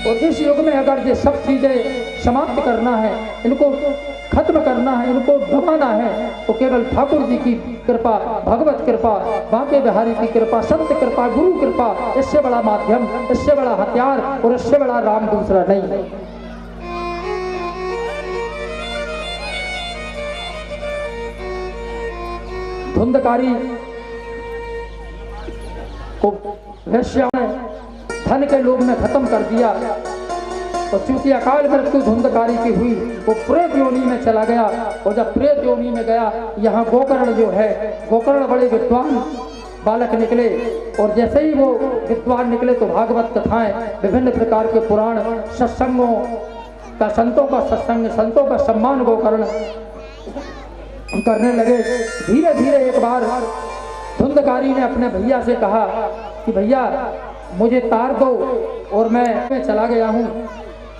और इस युग में अगर ये सब चीजें समाप्त करना है, इनको खत्म करना है, इनको दबाना है, तो केवल ठाकुर जी की कृपा, भगवत कृपा, बांके बिहारी की कृपा, संत कृपा, गुरु कृपा, इससे बड़ा माध्यम, इससे बड़ा हथियार और इससे बड़ा राम दूसरा नहीं है। धुंधकारी को वेश्या ने, धन के लोभ में खत्म कर दिया। और चूंकि अकाल मृत्यु धुंधकारी की हुई, वो प्रेत योनि में चला गया। और जब प्रेत योनि में गया, यहाँ गोकर्ण जो है, गोकर्ण बड़े विद्वान बालक निकले। और जैसे ही वो विद्वान निकले तो भागवत कथाएं, विभिन्न प्रकार के पुराण, सत्संगों का, संतों का सत्संग, संतों का सम्मान गोकर्ण करने लगे। धीरे धीरे एक बार धुंधकारी ने अपने भैया से कहा कि भैया मुझे तार दो और मैं चला गया हूँ।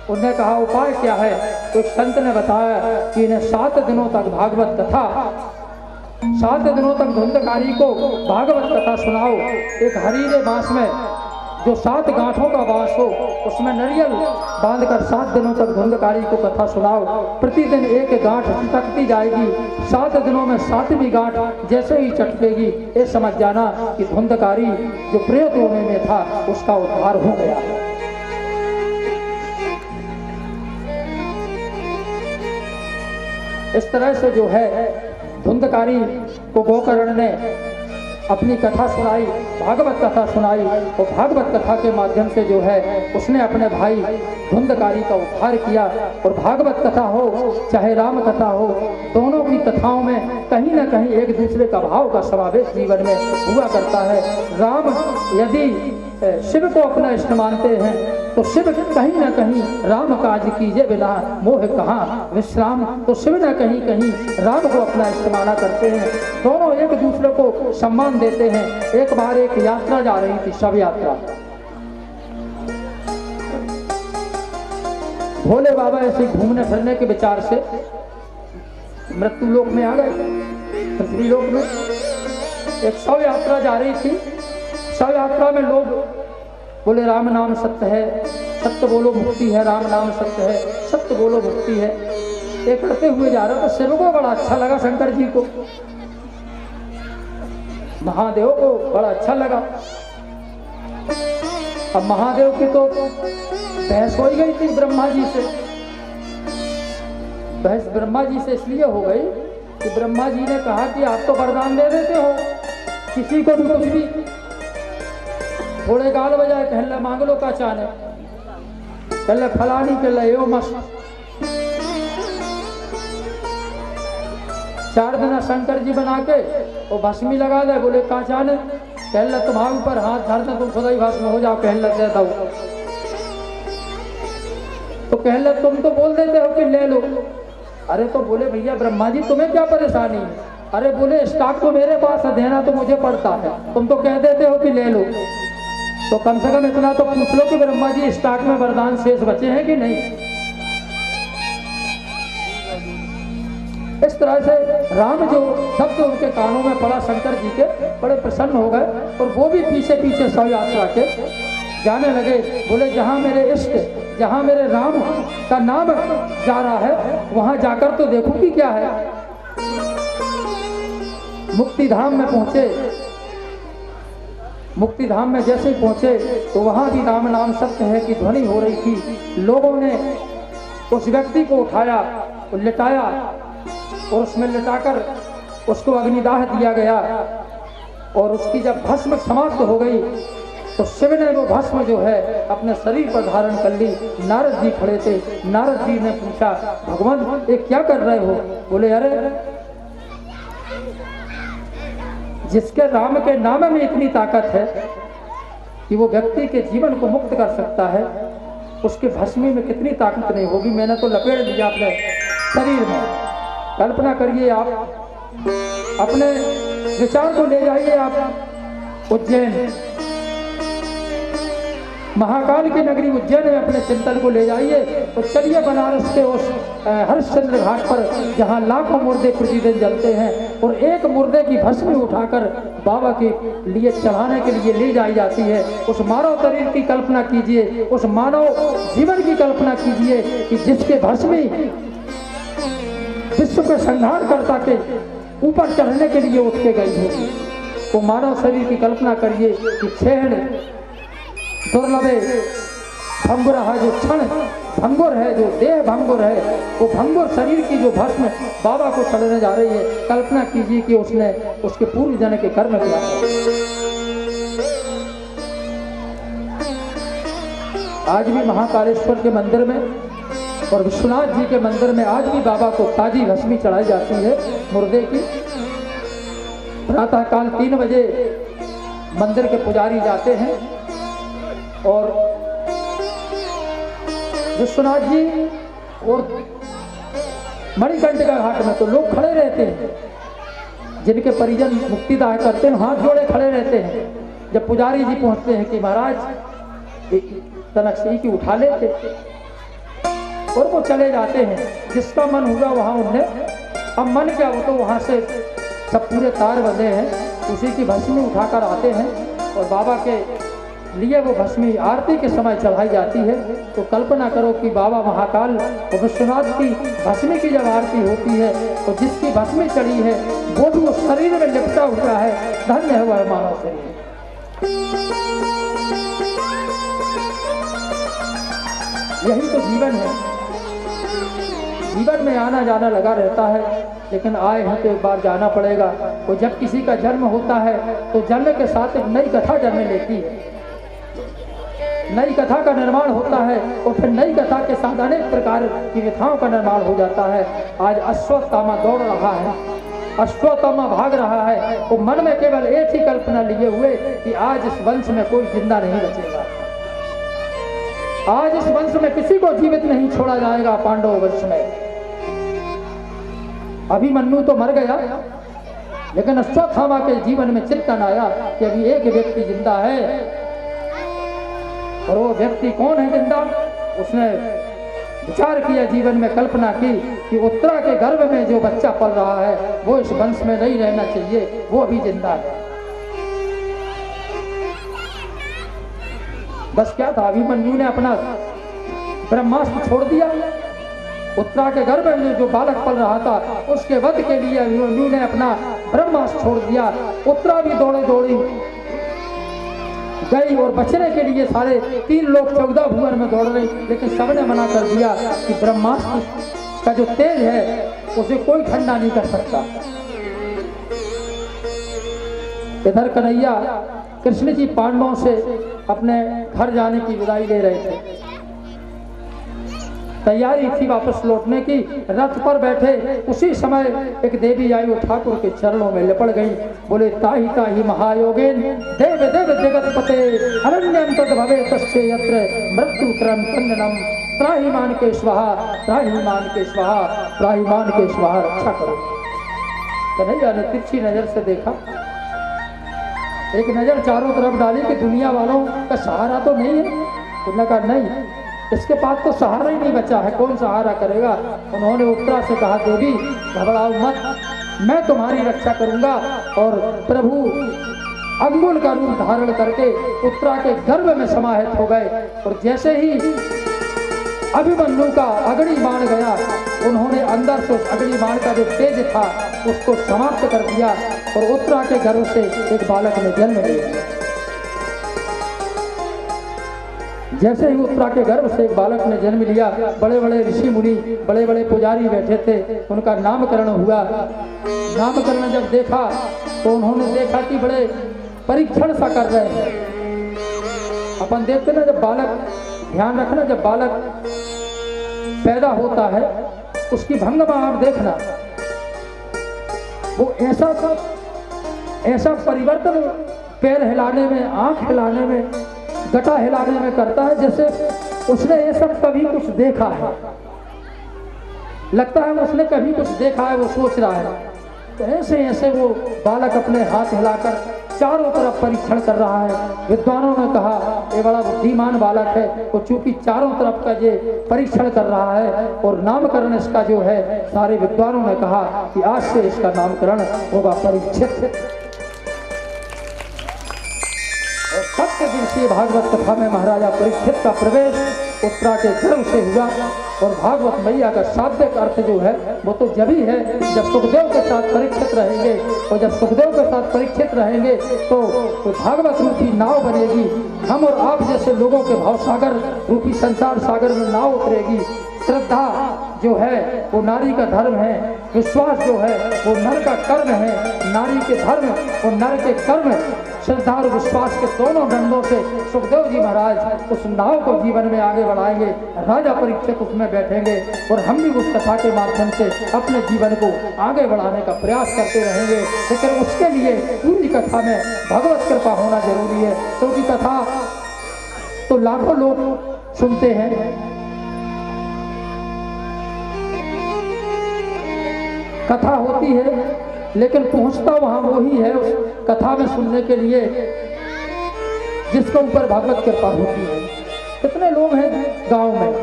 उन्होंने कहा उपाय क्या है? तो एक संत ने बताया कि इन्हें 7 दिनों तक भागवत कथा, 7 दिनों तक धुंधकारी को भागवत कथा सुनाओ। एक हरीरे बांस में जो 7 गांठों का बांस हो, उसमें नारियल बांधकर 7 दिनों तक धुंधकारी को कथा सुनाओ। प्रतिदिन एक गांठ चटकती जाएगी। 7 दिनों में 7वीं गांठ जैसे ही चटकेगी, ये समझ जाना कि धुंधकारी जो प्रेत होने में था, उसका उद्धार हो गया। इस तरह से जो है धुंधकारी को गोकर्ण ने अपनी कथा सुनाई, भागवत कथा सुनाई। और भागवत कथा के माध्यम से जो है उसने अपने भाई धुंधकारी का उद्धार किया। और भागवत कथा हो चाहे राम कथा हो, दोनों की कथाओं में कहीं ना कहीं एक दूसरे का भाव का समावेश जीवन में हुआ करता है। राम यदि शिव को अपना इष्ट मानते हैं तो शिव कहीं ना कहीं राम काज कीजे बिना मोह कहाँ विश्राम, तो शिव न कहीं कहीं राम को अपना इष्ट माना करते हैं। दोनों एक दूसरे को सम्मान देते हैं। एक बार एक यात्रा जा रही थी, शव यात्रा। भोले बाबा ऐसे घूमने फिरने के विचार से मृत्यु लोक में आ गए। पृथ्वी लोक में एक शव यात्रा जा रही थी। शव यात्रा में लोग बोले राम नाम सत्य है, सत्य बोलो मुक्ति है, राम नाम सत्य है, सत्य बोलो मुक्ति है। ये करते हुए जा रहा था। शिव को बड़ा अच्छा लगा, शंकर जी को, महादेव को बड़ा अच्छा लगा। अब महादेव की तो बहस हो गई थी ब्रह्मा जी से। बहस ब्रह्मा जी से इसलिए हो गई कि ब्रह्मा जी ने कहा कि आप तो वरदान दे देते हो किसी को भी कुछ भी, थोड़े गाल बजाए कहला मांग लो का चाने, कहला फलानी कहला यो मस्त। 4 दिन शंकर जी बना के वो भस्मी लगा दे, बोले का चाने, कहला तुम्हारे ऊपर हाथ धर दे, तुम खुदा ही भस्म हो जाओ, कहला देता हूँ। तो कहला तुम तो बोल देते हो कि ले लो। अरे तो बोले भैया ब्रह्मा जी तुम्हें क्या परेशानी है? अरे बोले स्टॉक तो मेरे पास है, देना तो मुझे पड़ता है, तुम तो कह देते हो कि ले लो। तो कम से कम इतना तो पूछ लो कि ब्रह्मा जी स्टॉक में वरदान शेष बचे हैं कि नहीं। इस तरह से राम जो शब्द उनके कानों में पड़ा, शंकर जी के बड़े प्रसन्न हो गए और वो भी पीछे पीछे शव यात्रा के जाने लगे। बोले जहाँ मेरे इष्ट, जहाँ मेरे राम का नाम जा रहा है वहां जाकर तो देखूं कि क्या है। मुक्ति धाम में पहुंचे। मुक्ति धाम में जैसे ही पहुंचे तो वहां भी राम नाम सत्य है की ध्वनि हो रही थी। लोगों ने उस व्यक्ति को उठाया, लिटाया और उसमें लिटाकर उसको अग्निदाह दिया गया और उसकी जब भस्म समाप्त हो गई तो शिव ने वो भस्म जो है अपने शरीर पर धारण कर ली। नारद जी खड़े थे। नारद जी ने पूछा भगवान ये क्या कर रहे हो? बोले अरे जिसके राम के नाम में इतनी ताकत है कि वो व्यक्ति के जीवन को मुक्त कर सकता है, उसके भस्मी में कितनी ताकत नहीं होगी। मैंने तो लपेट लिया अपने शरीर में। कल्पना करिए, आप अपने विचार को ले जाइए आप उज्जैन, महाकाल की नगरी उज्जैन में अपने चिंतन को ले जाइए। तो चलिए बनारस के उस हरिश्चंद्र घाट पर जहाँ लाखों मुर्दे प्रतिदिन जलते हैं और एक मुर्दे की भस्मी उठाकर बाबा के लिए चढ़ाने के लिए ले जाई जाती है। उस मानव शरीर की कल्पना कीजिए, उस मानव जीवन की कल्पना कीजिए कि जिसके भस्मी विश्व के संहार कर्ता के ऊपर चढ़ने के लिए उठ के गई है। तो मानव शरीर की कल्पना करिए कि छेड़ दुर्लभे भंगुर है, जो क्षण भंगुर है, जो देह भंगुर है, वो भंगुर शरीर की जो भस्म बाबा को चढ़ने जा रही है। कल्पना कीजिए कि उसने उसके पूर्व जन्म के कर्म किया। आज भी महाकालेश्वर के मंदिर में और विश्वनाथ जी के मंदिर में आज भी बाबा को ताजी भस्मी चढ़ाई जाती है मुर्दे की। प्रातः काल 3 बजे मंदिर के पुजारी जाते हैं और विश्वनाथ जी और मणिकंठ का घाट में तो लोग खड़े रहते हैं, जिनके परिजन मुक्तिदाह करते हैं हाथ जोड़े खड़े रहते हैं। जब पुजारी जी पहुंचते हैं कि महाराज तनक सिंह की उठा लेते और वो चले जाते हैं। जिसका मन हुआ वहां उनने, अब मन क्या हो तो वहां से सब पूरे तार बंधे हैं, उसी की भस्मी उठाकर आते हैं और बाबा के लिए वो भस्मी आरती के समय चढ़ाई जाती है। तो कल्पना करो कि बाबा महाकाल और विश्वनाथ की भस्मी की जब आरती होती है तो जिसकी भस्मी चढ़ी है वो भी उस शरीर में लिपटा हुआ है। धन्य है वह मानव शरीर। यही तो जीवन है। जीवन में आना जाना लगा रहता है, लेकिन आए हैं तो एक बार जाना पड़ेगा। तो जब किसी का जन्म होता है तो जन्म के साथ एक नई कथा जन्म लेती है, नई कथा का निर्माण होता है और फिर नई कथा के साथ अनेक प्रकार की व्यथाओं का निर्माण हो जाता है। आज अश्वत्थामा दौड़ रहा है, अश्वत्थामा भाग रहा है, तो मन में केवल एक ही कल्पना लिए हुए कि आज इस वंश में कोई जिंदा नहीं बचेगा, आज इस वंश में किसी को जीवित नहीं छोड़ा जाएगा। पांडव वंश में अभिमन्यु तो मर गया, लेकिन अश्वत्थामा के जीवन में चिंतन आया कि अभी एक व्यक्ति जिंदा है। और वो व्यक्ति कौन है जिंदा? उसने विचार किया, जीवन में कल्पना की कि उत्तरा के गर्भ में जो बच्चा पल रहा है वो इस वंश में नहीं रहना चाहिए, वो अभी जिंदा है। बस क्या था, अभिमन्यु ने अपना ब्रह्मास्त्र छोड़ दिया। उत्तरा के गर्भ में जो बालक पल रहा था उसके वध के लिए अभिमन्यु ने अपना ब्रह्मास्त्र छोड़ दिया। उत्तरा भी दौड़ी दौड़ी गई और बचने के लिए सारे 3 लोग 14 भुवन में दौड़ रहे, लेकिन सबने मना कर दिया कि ब्रह्मास्त्र का जो तेज है उसे कोई ठंडा नहीं कर सकता। इधर कन्हैया कृष्ण जी पांडवों से अपने घर जाने की विदाई ले रहे थे, तैयारी थी वापस लौटने की। रथ पर बैठे उसी समय एक देवी आई और ठाकुर के चरणों में लिपट गई। बोले ताहि ताहि महायोगेन देव देव जगत पते अरण्यम तद भवे तस्य यत्र मृत्यु क्रम कंदनम त्राहि मान के स्वाहा, त्राहि मान के स्वाहा, त्राहि मान के स्वाहा, रक्षा करो। कन्हैया ने तिरछी नजर से देखा एक नज़र चारों तरफ डाली कि दुनिया वालों का सहारा तो नहीं है। उन्होंने कहा नहीं, इसके पास तो सहारा ही नहीं बचा है, कौन सहारा करेगा। उन्होंने उत्तरा से कहा देवी घबराओ मत, मैं तुम्हारी रक्षा करूंगा। और प्रभु अंगुल का रूप धारण करके उत्तरा के गर्भ में समाहित हो गए। और जैसे ही अभिमन्यु का अग्नि बाण गया, उन्होंने अंदर से उस अग्नि बाण का जो तेज था उसको समाप्त कर दिया और उत्तरा के गर्भ से एक बालक ने जन्म लिया। जैसे ही उत्तरा के गर्भ से एक बालक ने जन्म लिया, बड़े बड़े ऋषि मुनि, बड़े बड़े पुजारी बैठे थे, उनका नामकरण हुआ। नामकरण जब देखा तो उन्होंने देखा कि बड़े परीक्षण सा कर रहे हैं। अपन देखते ना, जब बालक, ध्यान रखना, जब बालक पैदा होता है उसकी भंगिमा आप देखना, वो ऐसा परिवर्तन पैर हिलाने में, आंख हिलाने में, गटा हिलाने में करता है जैसे उसने ये सब कभी कुछ देखा है। लगता है उसने कभी कुछ देखा है, वो सोच रहा है। तो ऐसे ऐसे वो बालक अपने हाथ हिलाकर चारों तरफ परीक्षण कर रहा है। विद्वानों ने कहा ये बड़ा बुद्धिमान बालक है, वो चूंकि चारों तरफ का ये परीक्षण कर रहा है। और नामकरण इसका जो है, सारे विद्वानों ने कहा कि आज से इसका नामकरण होगा परीक्षित। सत्य दिवसीय भागवत कथा में महाराजा परीक्षित का प्रवेश उत्तरा के गर्भ से हुआ। और भागवत मैया का शाब्दिक अर्थ जो है वो तो जब ही है जब सुखदेव के साथ परीक्षित रहेंगे। और जब सुखदेव के साथ परीक्षित रहेंगे तो भागवत रूपी नाव बनेगी। हम और आप जैसे लोगों के भाव सागर रूपी संसार सागर में नाव उतरेगी। श्रद्धा जो है वो नारी का धर्म है, विश्वास जो है वो नर का कर्म है। नारी के धर्म और नर के कर्म, श्रद्धा और विश्वास के दोनों दंडों से सुखदेव जी महाराज उस नाव को जीवन में आगे बढ़ाएंगे। राजा परीक्षित उसमें बैठेंगे और हम भी उस कथा के माध्यम से अपने जीवन को आगे बढ़ाने का प्रयास करते रहेंगे। लेकिन उसके लिए पूरी कथा में भगवत कृपा होना जरूरी है, क्योंकि कथा तो लाखों लोग सुनते हैं, कथा होती है, लेकिन पहुंचता वहां वो ही है उस कथा में सुनने के लिए जिसके ऊपर भगवत कृपा होती है। कितने लोग हैं गांव में?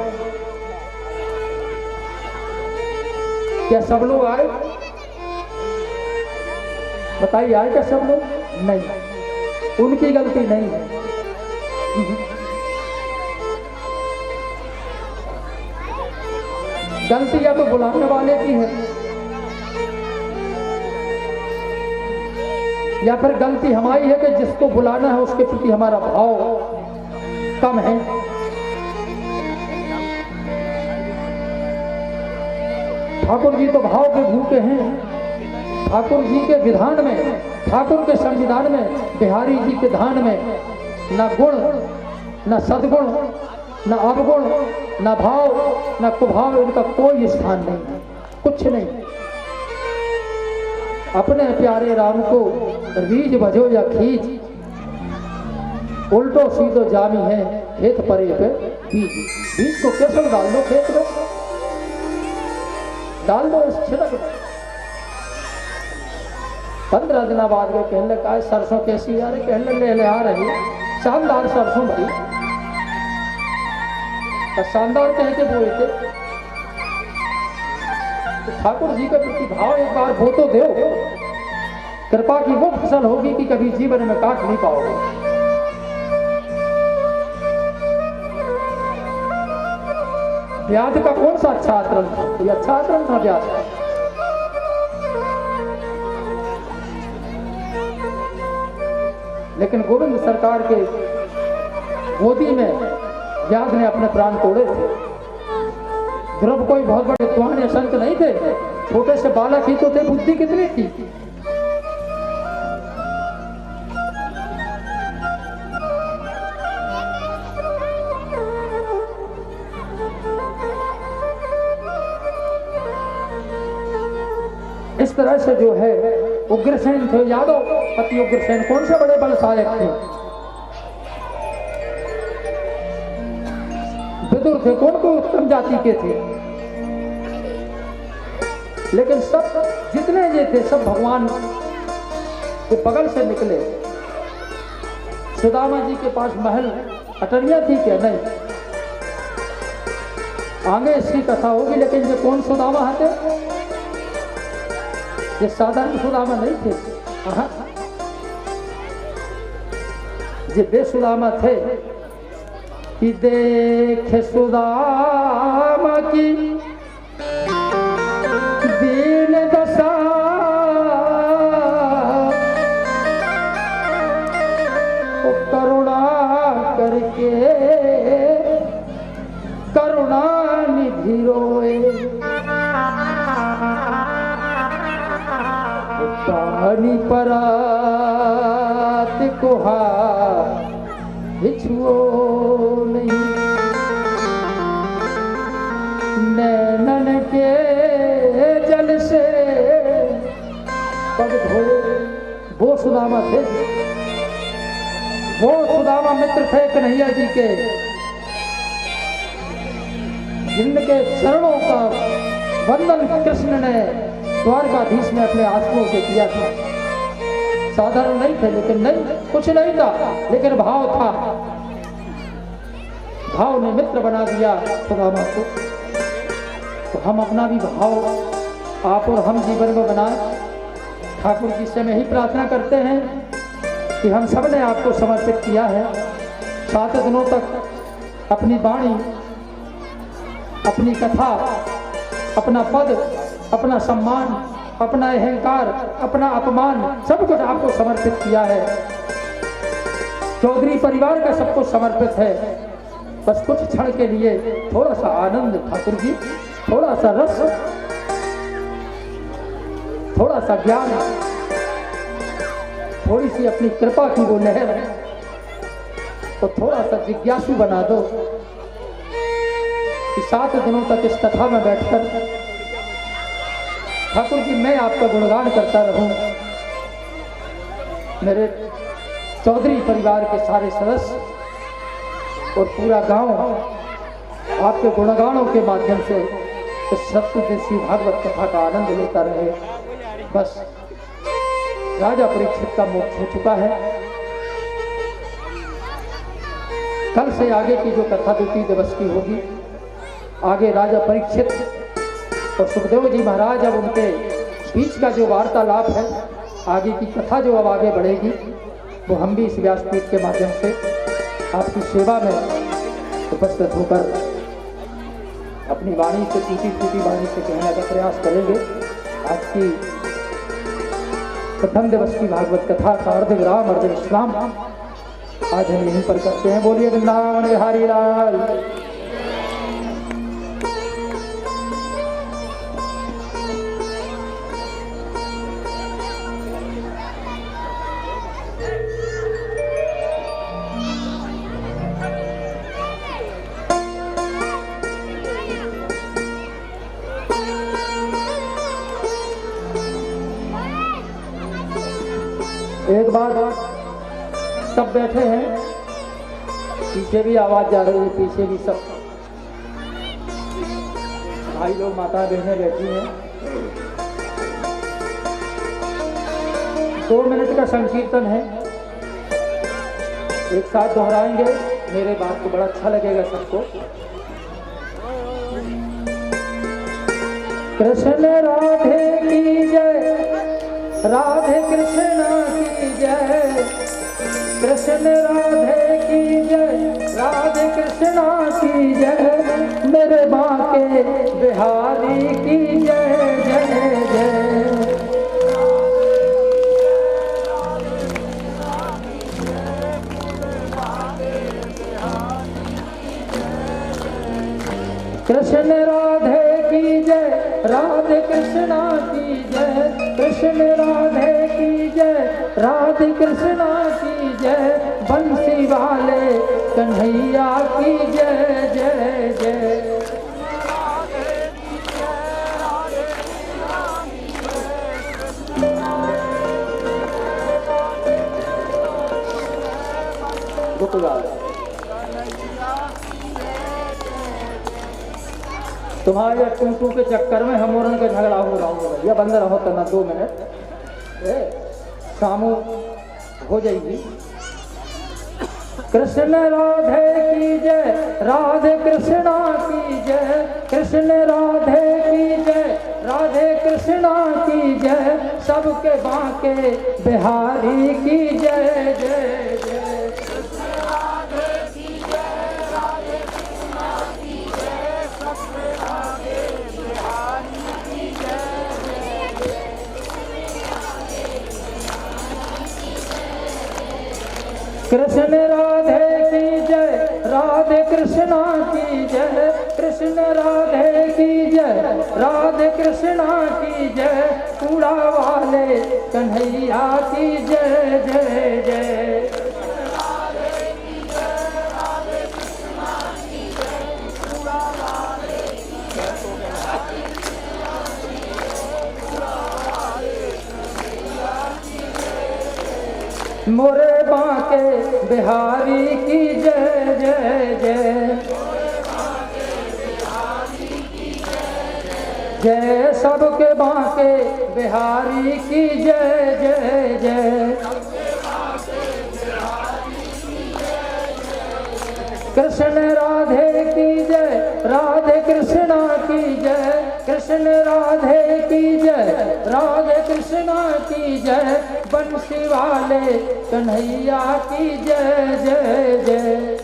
क्या सब लोग आए? बताइए, आए क्या सब लोग? नहीं, उनकी गलती नहीं है। गलती या तो बुलाने वाले की है या फिर गलती हमारी है कि जिसको बुलाना है उसके प्रति हमारा भाव कम है। ठाकुर जी तो भाव के भूखे हैं। ठाकुर जी के विधान में, ठाकुर के संविधान में, बिहारी जी के धान में न गुण, न सद्गुण, न अवगुण, न भाव, न कुभाव, इनका कोई स्थान नहीं, कुछ नहीं। अपने प्यारे राम को रीझ बजो या खींच, उल्टो सीधो जामी है खेत परे पे बीज। बीज को कैसे डाल दो, खेत में डाल दो, इस छिड़क दो। 15 दिन बाद में कहने लगा सरसों कैसी आ रही, कहने ले आ रही शानदार सरसों भाई। शानदार कह के बोए थे। तो ठाकुर जी के प्रति भाव एक बार वो तो दो, कृपा की वो फसल होगी कि कभी जीवन में काट नहीं पाओगे। व्याध का कौन सा अच्छा आचरण था? ये अच्छा आचरण था व्याध का। लेकिन गोविंद सरकार के गोदी में व्याध ने अपने प्राण तोड़े थे। ध्रुव कोई बहुत बड़े विद्वान या संत नहीं थे, छोटे से बालक ही तो थे। बुद्धि कितनी थी? इस तरह से जो है उग्रसेन थे, यादव पति उग्रसेन कौन से बड़े बलशायक थे। विदुर थे, कौन को उत्तम जाति के थे। लेकिन सब जितने ये थे सब भगवान के बगल से निकले। सुदामा जी के पास महल अटरियां थी क्या? नहीं। आगे इसकी कथा होगी, लेकिन ये कौन सुदामा थे? ये साधारण सुदामा नहीं थे। ये वे सुदामा थे कि देख सुदामा की दीन दशा, करुणा करके करुणा निधि रोए, पानी परात कुहा छुओ नहीं, नैनन के जल से पग धोए। वो सुदामा थे, वो सुदामा मित्र थे कन्हैया जी के, जिनके चरणों का वंदन कृष्ण ने द्वारकाधीश में अपने आंसुओं से किया था। साधारण नहीं थे, लेकिन नहीं कुछ नहीं था, लेकिन भाव था। भाव ने मित्र बना दिया सुदामा को। तो हम अपना भी भाव आप और हम जीवन में बनाए। ठाकुर जी से मैं ही प्रार्थना करते हैं कि हम सब ने आपको समर्पित किया है। 7 दिनों तक अपनी वाणी, अपनी कथा, अपना पद, अपना सम्मान, अपना अहंकार, अपना अपमान, सब कुछ आपको समर्पित किया है। चौधरी परिवार का सब कुछ समर्पित है। बस कुछ क्षण के लिए थोड़ा सा आनंद ठाकुर जी, थोड़ा सा रस, थोड़ा सा ज्ञान, थोड़ी सी अपनी कृपा की वो लहर, तो थोड़ा सा जिज्ञासु बना दो कि 7 दिनों तक इस कथा में बैठकर ठाकुर जी मैं आपका गुणगान करता रहूं। मेरे चौधरी परिवार के सारे सदस्य और पूरा गांव आपके गुणगानों के माध्यम से इस सप्तदशी भागवत कथा का आनंद लेता रहे। बस राजा परीक्षित का मोक्ष हो चुका है। कल से आगे की जो कथा 2 दिवस की होगी, आगे राजा परीक्षित और सुखदेव जी महाराज, अब उनके बीच का जो वार्तालाप है, आगे की कथा जो अब आगे बढ़ेगी, वो हम भी इस व्यासपीठ के माध्यम से आपकी सेवा में उपस्थित होकर अपनी वाणी से, टूटी वाणी से कहने का प्रयास करेंगे। आज की प्रथम दिवस की भागवत कथा का अर्धविराम, अर्धविश्राम आज हम यहीं पर करते हैं। बोलिए वृंदावन बिहारी लाल। एक बार सब बैठे हैं, पीछे भी आवाज जा रही है, पीछे भी सब भाई लोग, माता बहनें बैठी हैं। 2 मिनट का संकीर्तन है, एक साथ दोहराएंगे। मेरे बात को बड़ा अच्छा लगेगा सबको। कृष्ण राधे की जय, राधे कृष्ण की जय, कृष्ण राधे की जय, राधे कृष्ण की जय, मेरे बांके बिहारी की जय जय जय। कृष्ण राधे की जय, राधे कृष्ण की जय, कृष्ण राधे की जय, राधे कृष्ण की जय, बंसी वाले कन्हैया की जय जय जय। तुम्हारे टूटू के चक्कर में हम और उनका झगड़ा हो रहा हूँ। भैया बंद रहो करना 2 मिनट, शामू हो जाएगी। कृष्ण राधे की जय, राधे कृष्णा की जय, कृष्ण राधे की जय, राधे कृष्णा की जय, सबके बांके बिहारी की जय जय जय। कृष्ण राधे की जय, राधे कृष्णा की जय, कृष्ण राधे की जय, राधे कृष्णा की जय, कूड़ा वाले कन्हैया की जय जय जय। मोरे बांके बिहारी की जय जय जय, जय सबके बांके बिहारी की जय जय जय। कृष्ण राधे की जय, राधे कृष्णा की जय, कृष्ण राधे की जय, राधे कृष्णा की जय, बंसी वाले कन्हैया की जय जय जय।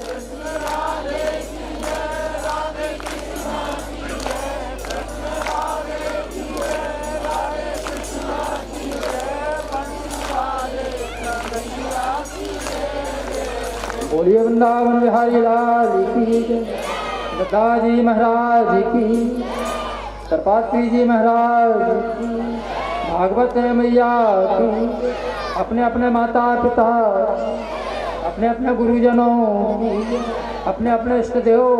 बोलिए वृंदावन बिहारी लाल की जय, दादाजी महाराज की, सरपात्री जी महाराज की, भागवत मैया की, अपने अपने माता पिता, अपने अपने गुरुजनों की, अपने अपने इष्ट देवों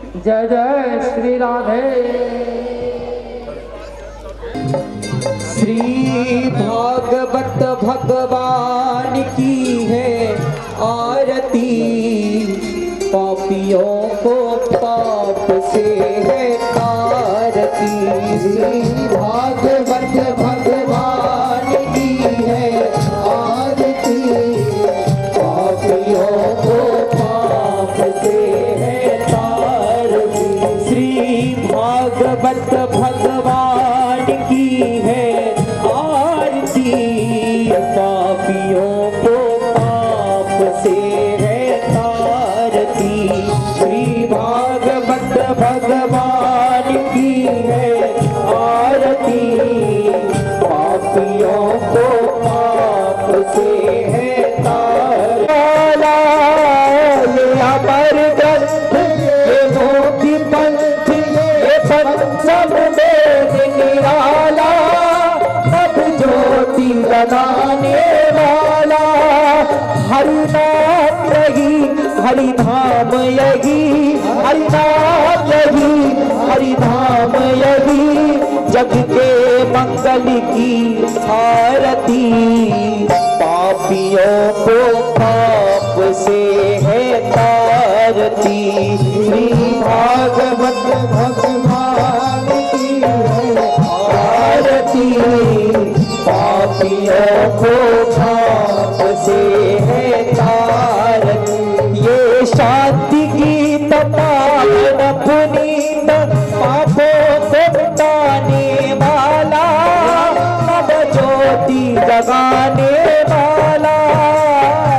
की जय जय श्री राधे। श्री भागवत भगवान की है आरती, पापियों को पाप से है तारती। श्री भागवत भगवान की है आरती, पापियों को पाप से है तारती। श्री भागवत भगवान की है आरती, पापियों को पाप से है तारती। श्री भागवत भगवान की है आरती, पापियों को पाप से है तारती। ये अमर ग्रंथ, ये मोती पंथ, ये पंचम वेद निराला, नभ ज्योति लगाने वाला। हरि नाम यही, हरि नाम यही, हरि नाम यही, हरि नाम यही, जग के मंगल की आरती। पापियों को पाप से है तारती। श्री भागवत भगवान की है आरती, पापियों को पाप से है तारती। ये शांति गीत पावन पुनीत, पापों को मिटाने वाला, नव ज्योति जगाने वाला।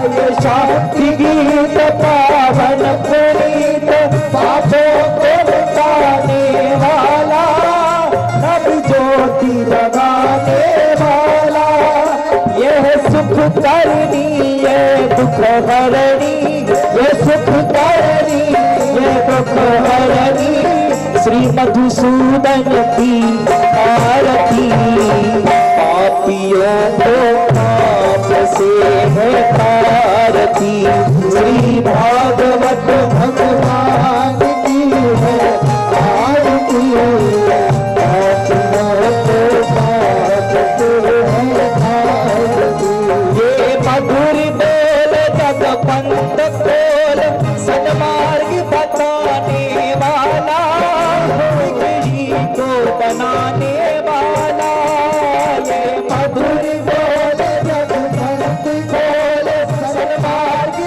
ये शांति गीत पावन पुनीत, पापों को मिटाने वाला, नव ज्योति जगाने वाला। यह सुख करनी, यह दुख हरणी, यह सुख करनी, यह दुख हरणी, श्री मधुसूदन की आरती। पापियों को पाप से है तारती। श्री भागवत भगवान की है आरती, पापियों को पाप से है तारती। ये मधुर बोल जग पंथ खोल, सन्मार्ग बताने वाला, बिगड़ी को बनाने वाला। ये मधुर बोल जग पंथ खोल, सन्मार्ग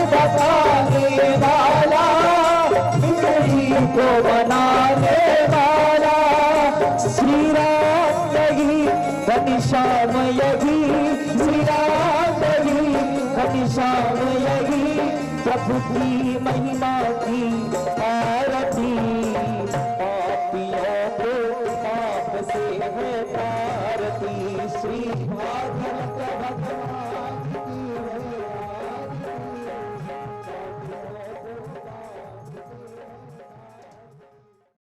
घनश्याम यही श्री राम यही घनश्याम यही प्रभु की महिमा की आरती